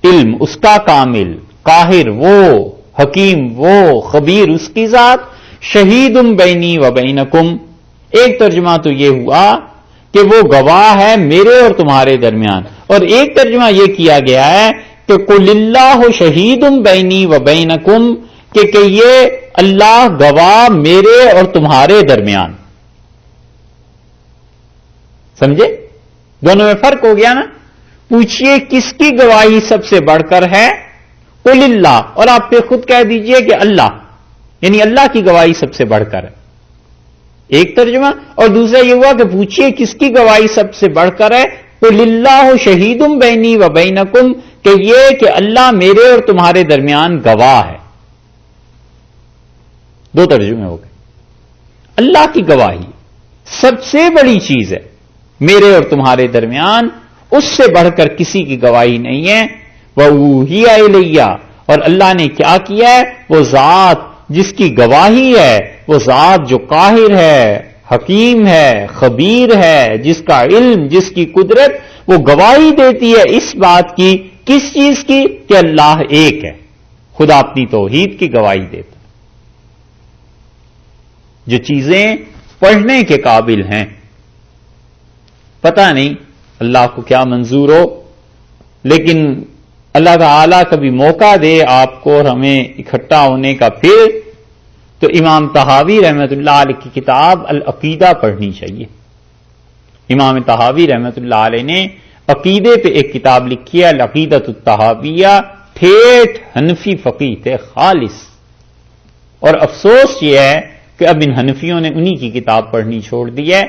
علم اس کا کامل، قاہر وہ، حکیم وہ، خبیر اس کی ذات. شہید بینی و بینکم، ایک ترجمہ تو یہ ہوا کہ وہ گواہ ہے میرے اور تمہارے درمیان، اور ایک ترجمہ یہ کیا گیا ہے کہ قل اللہ شہید بینی و بینکم، کہ یہ اللہ گواہ میرے اور تمہارے درمیان. سمجھے؟ دونوں میں فرق ہو گیا نا. پوچھئے کس کی گواہی سب سے بڑھ کر ہے؟ قل اللہ، اور آپ پھر خود کہہ دیجئے کہ اللہ، یعنی اللہ کی گواہی سب سے بڑھ کر ہے. ایک ترجمہ. اور دوسرا یہ ہوا کہ پوچھئے کس کی گواہی سب سے بڑھ کر ہے؟ قل اللہ شہید بینی و بینکم، کہ یہ کہ اللہ میرے اور تمہارے درمیان گواہ ہے. دو ترجمے ہو گئے. اللہ کی گواہی سب سے بڑی چیز ہے میرے اور تمہارے درمیان، اس سے بڑھ کر کسی کی گواہی نہیں ہے. وَأُوحِیَ إِلَیَّ، اور اللہ نے کیا کیا ہے؟ وہ ذات جس کی گواہی ہے، وہ ذات جو قاہر ہے، حکیم ہے، خبیر ہے، جس کا علم، جس کی قدرت، وہ گواہی دیتی ہے اس بات کی. کس چیز کی؟ کہ اللہ ایک ہے. خدا اپنی توحید کی گواہی دیتا. جو چیزیں پڑھنے کے قابل ہیں، پتہ نہیں اللہ کو کیا منظور ہو، لیکن اللہ تعالیٰ کبھی موقع دے آپ کو اور ہمیں اکٹھا ہونے کا، پھر تو امام طحاوی رحمۃ اللہ علیہ کی کتاب العقیدہ پڑھنی چاہیے. امام طحاوی رحمۃ اللہ علیہ نے عقیدے پہ ایک کتاب لکھی ہے، العقیدۃ الطحاویہ. ٹھیٹھ حنفی فقیہ تھے خالص، اور افسوس یہ ہے کہ اب ان حنفیوں نے انہی کی کتاب پڑھنی چھوڑ دی ہے.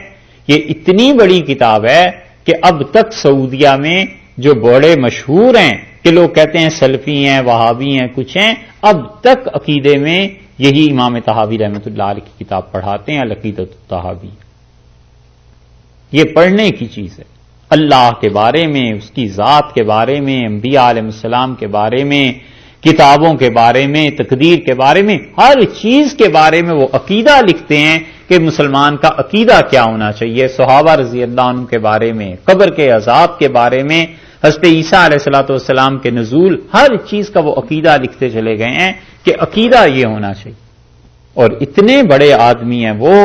یہ اتنی بڑی کتاب ہے کہ اب تک سعودیہ میں جو بڑے مشہور ہیں کہ لوگ کہتے ہیں سلفی ہیں، وہابی ہیں، کچھ ہیں، اب تک عقیدے میں یہی امام طحاوی رحمۃ اللہ علیہ کی کتاب پڑھاتے ہیں، العقیدۃ الطحاوی. یہ پڑھنے کی چیز ہے. اللہ کے بارے میں، اس کی ذات کے بارے میں، انبیاء علیہ السلام کے بارے میں، کتابوں کے بارے میں، تقدیر کے بارے میں، ہر چیز کے بارے میں وہ عقیدہ لکھتے ہیں کہ مسلمان کا عقیدہ کیا ہونا چاہیے. صحابہ رضی اللہ عنہ کے بارے میں، قبر کے عذاب کے بارے میں، حضرت عیسیٰ علیہ الصلوۃ والسلام کے نزول، ہر چیز کا وہ عقیدہ لکھتے چلے گئے ہیں کہ عقیدہ یہ ہونا چاہیے. اور اتنے بڑے آدمی ہیں وہ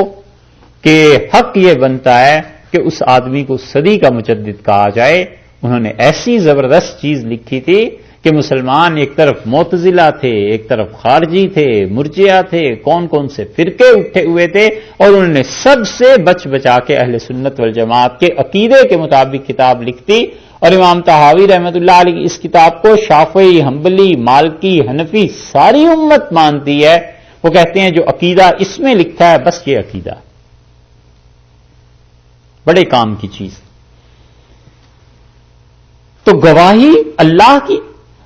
کہ حق یہ بنتا ہے کہ اس آدمی کو صدی کا مجدد کہا جائے. انہوں نے ایسی زبردست چیز لکھی تھی کہ مسلمان ایک طرف معتزلہ تھے، ایک طرف خارجی تھے، مرجئہ تھے، کون کون سے فرقے اٹھے ہوئے تھے، اور انہوں نے سب سے بچا کے اہل سنت والجماعت کے عقیدے کے مطابق کتاب لکھتی. اور امام طحاوی رحمۃ اللہ علیہ کی اس کتاب کو شافعی، حنبلی، مالکی، حنفی ساری امت مانتی ہے. وہ کہتے ہیں جو عقیدہ اس میں لکھا ہے بس یہ عقیدہ، بڑے کام کی چیز. تو گواہی اللہ کی،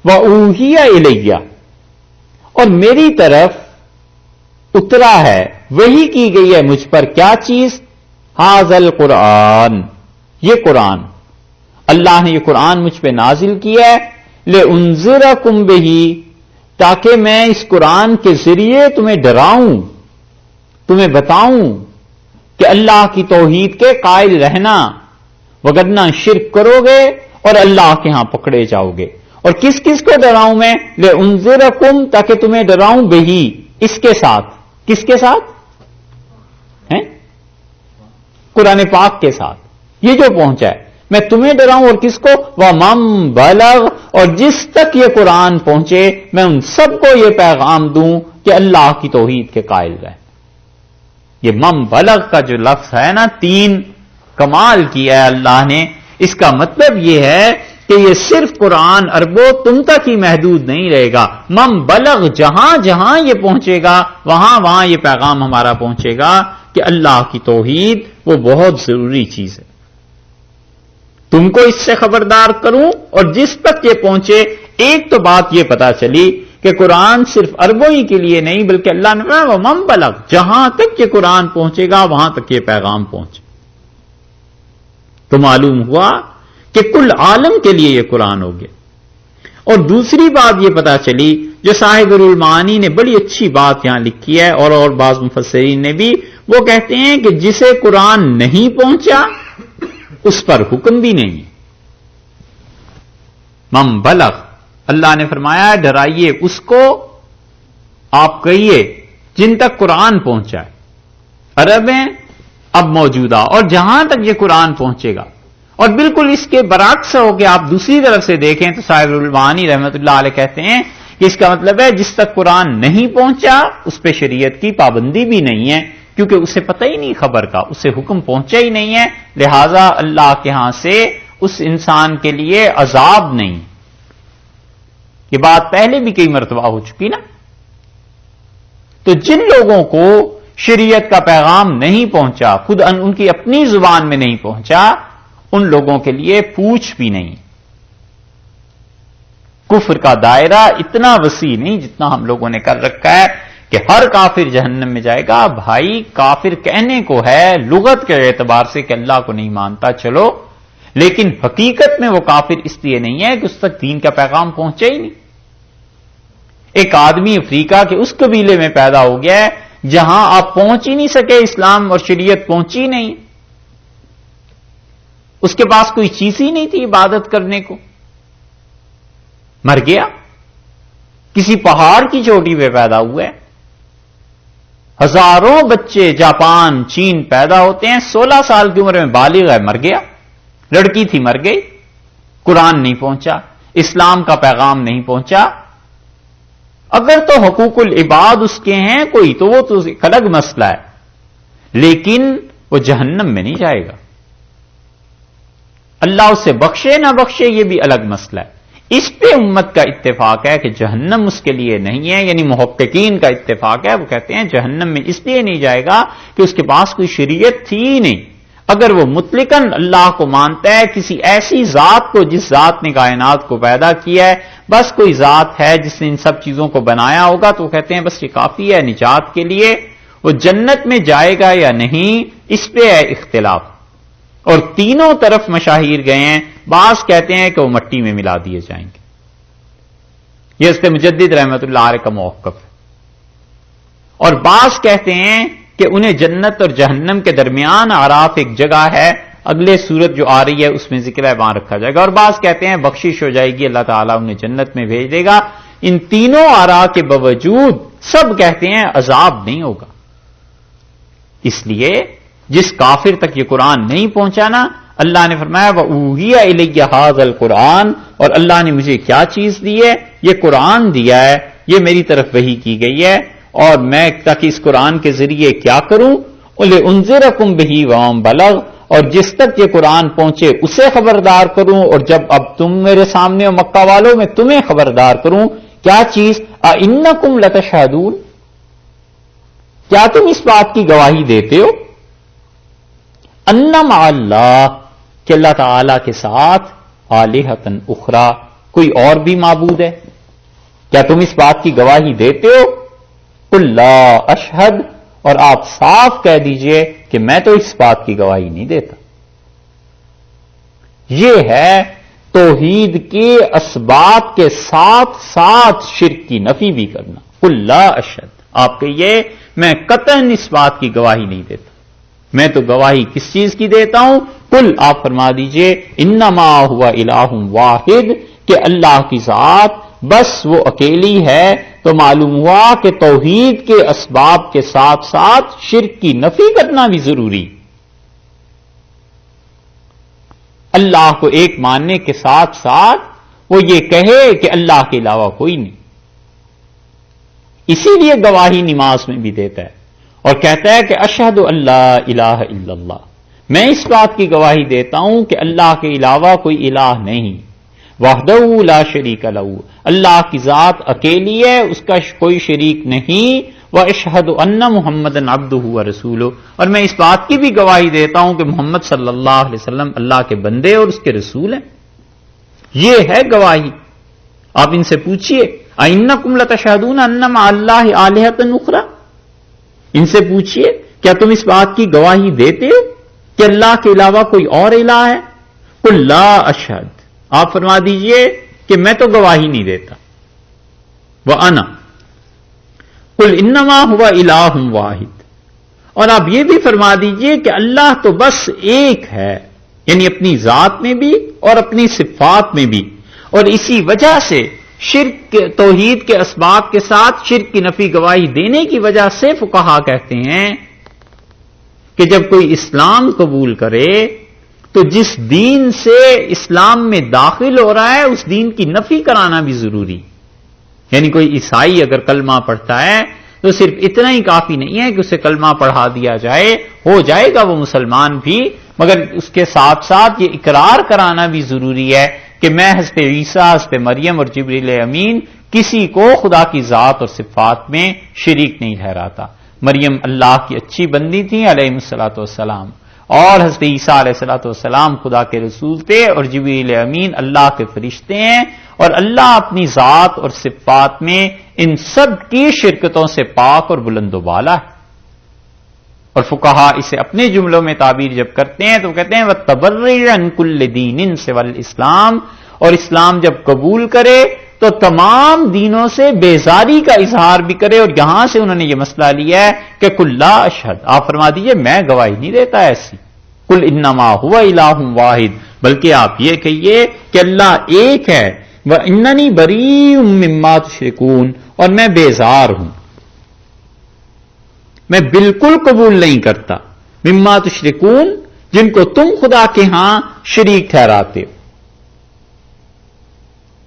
وَأُوحِيَ إِلَيَّ، اور میری طرف اترا ہے، وحی کی گئی ہے مجھ پر کیا چیز؟ هَذَا الْقُرْآنِ، یہ قرآن، اللہ نے یہ قرآن مجھ پہ نازل کیا ہے. لِأُنذِرَكُمْ بِهِ، تاکہ میں اس قرآن کے ذریعے تمہیں ڈراؤں، تمہیں بتاؤں کہ اللہ کی توحید کے قائل رہنا، وگرنہ شرک کرو گے اور اللہ کے ہاں پکڑے جاؤ گے. اور کس کس کو ڈراؤں میں؟ لِأُنذِرَكُمْ، تاکہ تمہیں ڈراؤں بِهِ، اس کے ساتھ. کس کے ساتھ ہیں؟ قرآن پاک کے ساتھ. یہ جو پہنچا ہے میں تمہیں ڈراؤں، اور کس کو؟ وَمَن بَلَغَ، اور جس تک یہ قرآن پہنچے میں ان سب کو یہ پیغام دوں کہ اللہ کی توحید کے قائل رہیں. یہ من بلغ کا جو لفظ ہے نا، 3 کمال کیا ہے اللہ نے. اس کا مطلب یہ ہے کہ یہ صرف قرآن عربوں تم تک ہی محدود نہیں رہے گا. من بلغ، جہاں جہاں یہ پہنچے گا وہاں وہاں یہ پیغام ہمارا پہنچے گا کہ اللہ کی توحید وہ بہت ضروری چیز ہے. تم کو اس سے خبردار کروں، اور جس تک یہ پہنچے. ایک تو بات یہ پتا چلی کہ قرآن صرف عربوں ہی کے لیے نہیں، بلکہ اللہ نے فرمایا وہ من بلغ، جہاں تک یہ قرآن پہنچے گا وہاں تک یہ پیغام پہنچے. تو معلوم ہوا کہ کل عالم کے لیے یہ قرآن ہو گیا. اور دوسری بات یہ پتا چلی جو صاحب المعانی نے بڑی اچھی بات یہاں لکھی ہے، اور بعض مفسرین نے بھی، وہ کہتے ہیں کہ جسے قرآن نہیں پہنچا اس پر حکم بھی نہیں. من بلغ، اللہ نے فرمایا ڈرائیے اس کو، آپ کہیے جن تک قرآن پہنچا ہے، عرب ہیں اب موجودہ، اور جہاں تک یہ قرآن پہنچے گا. اور بالکل اس کے برعکس ہو کہ آپ دوسری طرف سے دیکھیں تو صاحب المعانی رحمۃ اللہ علیہ کہتے ہیں کہ اس کا مطلب ہے جس تک قرآن نہیں پہنچا اس پہ شریعت کی پابندی بھی نہیں ہے، کیونکہ اسے پتہ ہی نہیں خبر کا، اسے حکم پہنچا ہی نہیں ہے. لہذا اللہ کے ہاں سے اس انسان کے لیے عذاب نہیں. یہ بات پہلے بھی کئی مرتبہ ہو چکی نا. تو جن لوگوں کو شریعت کا پیغام نہیں پہنچا، خود ان کی اپنی زبان میں نہیں پہنچا، ان لوگوں کے لیے پوچھ بھی نہیں. کفر کا دائرہ اتنا وسیع نہیں جتنا ہم لوگوں نے کر رکھا ہے کہ ہر کافر جہنم میں جائے گا. بھائی کافر کہنے کو ہے لغت کے اعتبار سے کہ اللہ کو نہیں مانتا چلو، لیکن حقیقت میں وہ کافر اس لیے نہیں ہے کہ اس تک دین کا پیغام پہنچا ہی نہیں. ایک آدمی افریقہ کے اس قبیلے میں پیدا ہو گیا ہے جہاں آپ پہنچ ہی نہیں سکے، اسلام اور شریعت پہنچی نہیں، اس کے پاس کوئی چیز ہی نہیں تھی عبادت کرنے کو، مر گیا. کسی پہاڑ کی چوٹی پہ پیدا ہوا ہے. ہزاروں بچے جاپان، چین پیدا ہوتے ہیں، 16 سال کی عمر میں بالغ ہے، مر گیا. لڑکی تھی، مر گئی. قرآن نہیں پہنچا، اسلام کا پیغام نہیں پہنچا. اگر تو حقوق العباد اس کے ہیں کوئی تو وہ تو ایک الگ مسئلہ ہے، لیکن وہ جہنم میں نہیں جائے گا. اللہ اسے بخشے نہ بخشے یہ بھی الگ مسئلہ ہے. اس پہ امت کا اتفاق ہے کہ جہنم اس کے لیے نہیں ہے، یعنی محققین کا اتفاق ہے. وہ کہتے ہیں جہنم میں اس لیے نہیں جائے گا کہ اس کے پاس کوئی شریعت تھی ہی نہیں. اگر وہ مطلقاً اللہ کو مانتا ہے، کسی ایسی ذات کو جس ذات نے کائنات کو پیدا کیا ہے، بس کوئی ذات ہے جس نے ان سب چیزوں کو بنایا ہوگا، تو وہ کہتے ہیں بس یہ کافی ہے نجات کے لیے. وہ جنت میں جائے گا یا نہیں اس پہ ہے اختلاف. اور تینوں طرف مشاہیر گئے ہیں. بعض کہتے ہیں کہ وہ مٹی میں ملا دیے جائیں گے. یہ حضرت مجدد رحمت اللہ علیہ کا موقف ہے. اور بعض کہتے ہیں کہ انہیں جنت اور جہنم کے درمیان اعراف ایک جگہ ہے، اگلے سورت جو آ رہی ہے اس میں ذکر ہے وہاں رکھا جائے گا. اور بعض کہتے ہیں بخشش ہو جائے گی, اللہ تعالیٰ انہیں جنت میں بھیج دے گا. ان تینوں آراء کے باوجود سب کہتے ہیں عذاب نہیں ہوگا. اس لیے جس کافر تک یہ قرآن نہیں پہنچا نا, اللہ نے فرمایا وَأُوحِیَ إِلَيَّ هَٰذَا الْقُرْآنُ, اور اللہ نے مجھے کیا چیز دی ہے, یہ قرآن دیا ہے, یہ میری طرف وحی کی گئی ہے, اور میں تاکہ اس قرآن کے ذریعے کیا کروں, لِأُنذِرَكُم بِهِ وَمَن بَلَغَ, اور جس تک یہ قرآن پہنچے اسے خبردار کروں, اور جب اب تم میرے سامنے ہو مکہ والوں میں تمہیں خبردار کروں. کیا چیز, أَإِنَّكُمْ لَتَشْهَدُونَ, کیا تم اس بات کی گواہی دیتے ہو, أَنَّ مَعَ اللَّهِ, کہ اللہ تعالی کے ساتھ آلہۃ اخرى, کوئی اور بھی معبود ہے, کیا تم اس بات کی گواہی دیتے ہو؟ قُل لَا أَشْهَدُ, اور آپ صاف کہہ دیجئے کہ میں تو اس بات کی گواہی نہیں دیتا. یہ ہے توحید کے اسباب کے ساتھ ساتھ شرک کی نفی بھی کرنا. قُل لَا أَشْهَدُ, آپ کہیے میں قطعاً اس بات کی گواہی نہیں دیتا. میں تو گواہی کس چیز کی دیتا ہوں؟ قل, آپ فرما دیجئے انما ہوا الہ واحد, کہ اللہ کی ذات بس وہ اکیلی ہے. تو معلوم ہوا کہ توحید کے اسباب کے ساتھ ساتھ شرک کی نفی کرنا بھی ضروری. اللہ کو ایک ماننے کے ساتھ ساتھ وہ یہ کہے کہ اللہ کے علاوہ کوئی نہیں. اسی لیے گواہی نماز میں بھی دیتا ہے اور کہتا ہے کہ اشہد اللہ الہ الا اللہ, میں اس بات کی گواہی دیتا ہوں کہ اللہ کے علاوہ کوئی الہ نہیں. وحدہ لا شریک لہ, اللہ کی ذات اکیلی ہے, اس کا کوئی شریک نہیں. واشہد ان محمدًا عبدہ ورسولہ, اور میں اس بات کی بھی گواہی دیتا ہوں کہ محمد صلی اللہ علیہ وسلم اللہ کے بندے اور اس کے رسول ہیں. یہ ہے گواہی. آپ ان سے پوچھئے اَإِنَّكُمْ لَتَشْهَدُونَ أَنَّ مَعَ اللَّهِ آلِهَةً أُخْرَى, ان سے پوچھئے کیا تم اس بات کی گواہی دیتے ہو کہ اللہ کے علاوہ کوئی اور الہ ہے؟ قُل لَا أَشْهَدُ, آپ فرما دیجئے کہ میں تو گواہی نہیں دیتا. وَأَنَا قُلْ إِنَّمَا هُوَ إِلَٰهٌ وَاحِدٌ, اور آپ یہ بھی فرما دیجئے کہ اللہ تو بس ایک ہے, یعنی اپنی ذات میں بھی اور اپنی صفات میں بھی. اور اسی وجہ سے شرک توحید کے اسباب کے ساتھ شرک کی نفی گواہی دینے کی وجہ سے فقہا کہتے ہیں کہ جب کوئی اسلام قبول کرے تو جس دین سے اسلام میں داخل ہو رہا ہے اس دین کی نفی کرانا بھی ضروری. یعنی کوئی عیسائی اگر کلمہ پڑھتا ہے تو صرف اتنا ہی کافی نہیں ہے کہ اسے کلمہ پڑھا دیا جائے, ہو جائے گا وہ مسلمان بھی, مگر اس کے ساتھ ساتھ یہ اقرار کرانا بھی ضروری ہے کہ میں حضرت عیسیٰ, حضرت مریم اور جبریل امین کسی کو خدا کی ذات اور صفات میں شریک نہیں ٹھہراتا. مریم اللہ کی اچھی بندی تھی علیہ الصلوۃ والسلام, اور حضرت عیسیٰ علیہ الصلوۃ والسلام خدا کے رسول تھے, اور جبریل امین اللہ کے فرشتے ہیں, اور اللہ اپنی ذات اور صفات میں ان سب کی شرکتوں سے پاک اور بلند و بالا ہے. اور فقہا اسے اپنے جملوں میں تعبیر جب کرتے ہیں تو کہتے ہیں وَتَبَرَّئَ عَنْ كُلِّ دِینٍ سِوَى الْإِسْلَامِ, اور اسلام جب قبول کرے تو تمام دینوں سے بیزاری کا اظہار بھی کرے. اور یہاں سے انہوں نے یہ مسئلہ لیا ہے کہ قُل لَا أَشْهَدُ, آپ فرما دیجئے میں گواہی نہیں دیتا ایسی. قُلْ إِنَّمَا هُوَ إِلَٰهٌ وَاحِدٌ, بلکہ آپ یہ کہیے کہ اللہ ایک ہے. وَإِنَّنِي بَرِيءٌ مِّمَّا تُشْرِكُونَ, اور میں بیزار ہوں, میں بالکل قبول نہیں کرتا مما تشرکون, جن کو تم خدا کے ہاں شریک ٹھہراتے ہو.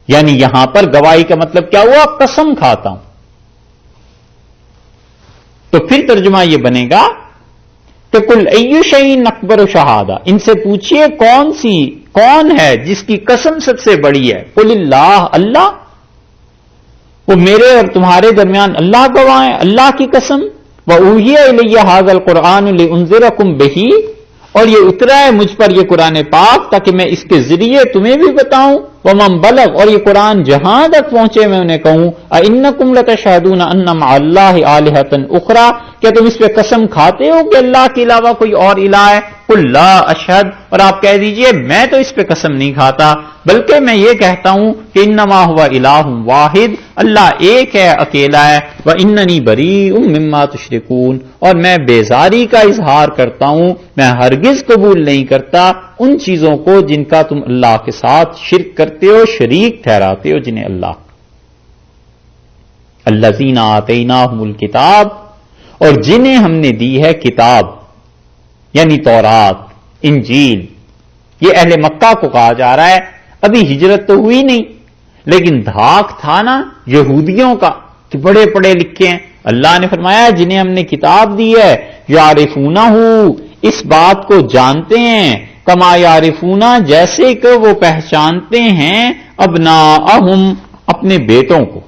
یعنی یہاں پر گواہی کا مطلب کیا ہوا؟ قسم کھاتا ہوں. تو پھر ترجمہ یہ بنے گا کہ قل ای شیء اکبر شہادہ, ان سے پوچھئے کون ہے جس کی قسم سب سے بڑی ہے؟ قل اللہ, اللہ, وہ میرے اور تمہارے درمیان اللہ گواہ ہے, اللہ کی قسم. وَأُوحِیَ إِلَيَّ هَٰذَا الْقُرْآنُ لِأُنذِرَكُم بِهِ, اور یہ اترا ہے مجھ پر یہ قرآن پاک تاکہ میں اس کے ذریعے تمہیں بھی بتاؤں. وَمَن بَلَغَ, اور یہ قرآن جہاں تک پہنچے میں انہیں کہوں أَإِنَّكُمْ لَتَشْهَدُونَ أَنَّ مَعَ اللَّهِ آلِهَةً أُخْرَى, کیا تم اس پہ قسم کھاتے ہو کہ اللہ کے علاوہ کوئی اور الہ ہے؟ قل لا اشہد، اور آپ کہہ دیجئے میں تو اس پہ قسم نہیں کھاتا، بلکہ میں یہ کہتا ہوں کہ انما ہوا الہ واحد، اللہ ایک ہے، اکیلا ہے، واننی بریء مما تشرکون، اور میں بیزاری کا اظہار کرتا ہوں، میں ہرگز قبول نہیں کرتا ان چیزوں کو جن کا تم اللہ کے ساتھ شرک کرتے ہو، شریک ٹھہراتے ہو جنہیں اللہ۔ الذین آتیناہم الکتاب، اور جنہیں ہم نے دی ہے کتاب، یعنی تورات، انجیل۔ یہ اہل مکہ کو کہا جا رہا ہے، ابھی ہجرت تو ہوئی نہیں، لیکن دھاک تھا نا یہودیوں کا کہ بڑے پڑھے لکھے ہیں۔ اللہ نے فرمایا جنہیں ہم نے کتاب دی ہے، یعرفونہ، اس بات کو جانتے ہیں، کما یعرفون، جیسے کہ وہ پہچانتے ہیں ابناءہم، اپنے بیٹوں کو۔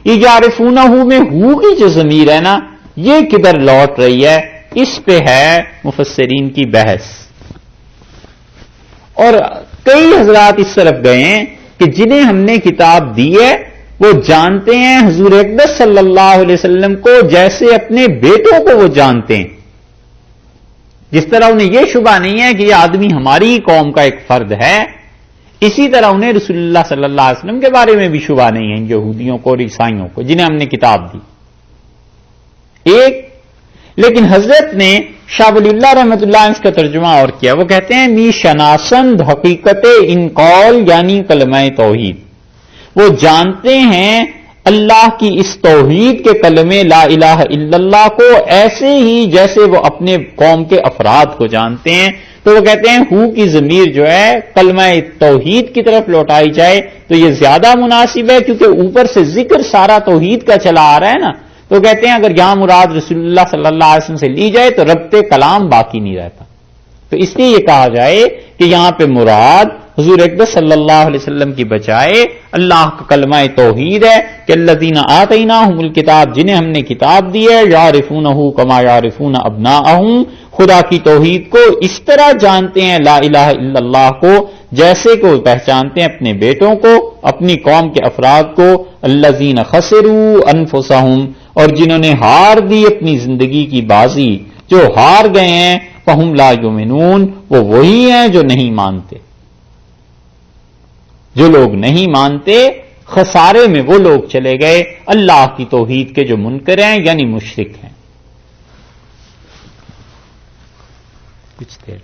یہ یعرفونہ میں ہو کی جو ضمیر ہے نا، یہ کدھر لوٹ رہی ہے، اس پہ ہے مفسرین کی بحث، اور کئی حضرات اس طرف گئے ہیں کہ جنہیں ہم نے کتاب دی ہے وہ جانتے ہیں حضور اقدس صلی اللہ علیہ وسلم کو جیسے اپنے بیٹوں کو وہ جانتے ہیں، جس طرح انہیں یہ شبہ نہیں ہے کہ یہ آدمی ہماری قوم کا ایک فرد ہے، اسی طرح انہیں رسول اللہ صلی اللہ علیہ وسلم کے بارے میں بھی شبہ نہیں ہے، یہودیوں کو اور عیسائیوں کو جنہیں ہم نے کتاب دی۔ ایک لیکن حضرت نے شاہ ولی اللہ رحمۃ اللہ اس کا ترجمہ اور کیا، وہ کہتے ہیں می شناسند حقیقت ان قول، یعنی کلمہ توحید، وہ جانتے ہیں اللہ کی اس توحید کے کلمے لا الہ الا اللہ کو ایسے ہی جیسے وہ اپنے قوم کے افراد کو جانتے ہیں۔ تو وہ کہتے ہیں ہو کی ضمیر جو ہے کلمہ توحید کی طرف لوٹائی جائے تو یہ زیادہ مناسب ہے، کیونکہ اوپر سے ذکر سارا توحید کا چلا آ رہا ہے نا۔ تو کہتے ہیں اگر یہاں مراد رسول اللہ صلی اللہ علیہ وسلم سے لی جائے تو ربط کلام باقی نہیں رہتا، تو اس لیے یہ کہا جائے کہ یہاں پہ مراد حضور اقدس صلی اللہ علیہ وسلم کی بجائے اللہ کا کلمہ توحید ہے کہ الذین آتیناہم الکتاب، جنہیں ہم نے کتاب دی ہے، یعرفونہ کما یعرفون ابناءہم، خدا کی توحید کو اس طرح جانتے ہیں لا الہ الا اللہ کو جیسے کہ وہ پہچانتے ہیں اپنے بیٹوں کو، اپنی قوم کے افراد کو۔ الذین خسروا انفسہم، اور جنہوں نے ہار دی اپنی زندگی کی بازی، جو ہار گئے ہیں، فہم لا یؤمنون، وہ وہی ہیں جو نہیں مانتے۔ جو لوگ نہیں مانتے خسارے میں وہ لوگ چلے گئے اللہ کی توحید کے جو منکر ہیں یعنی مشرک ہیں۔ کچھ دیر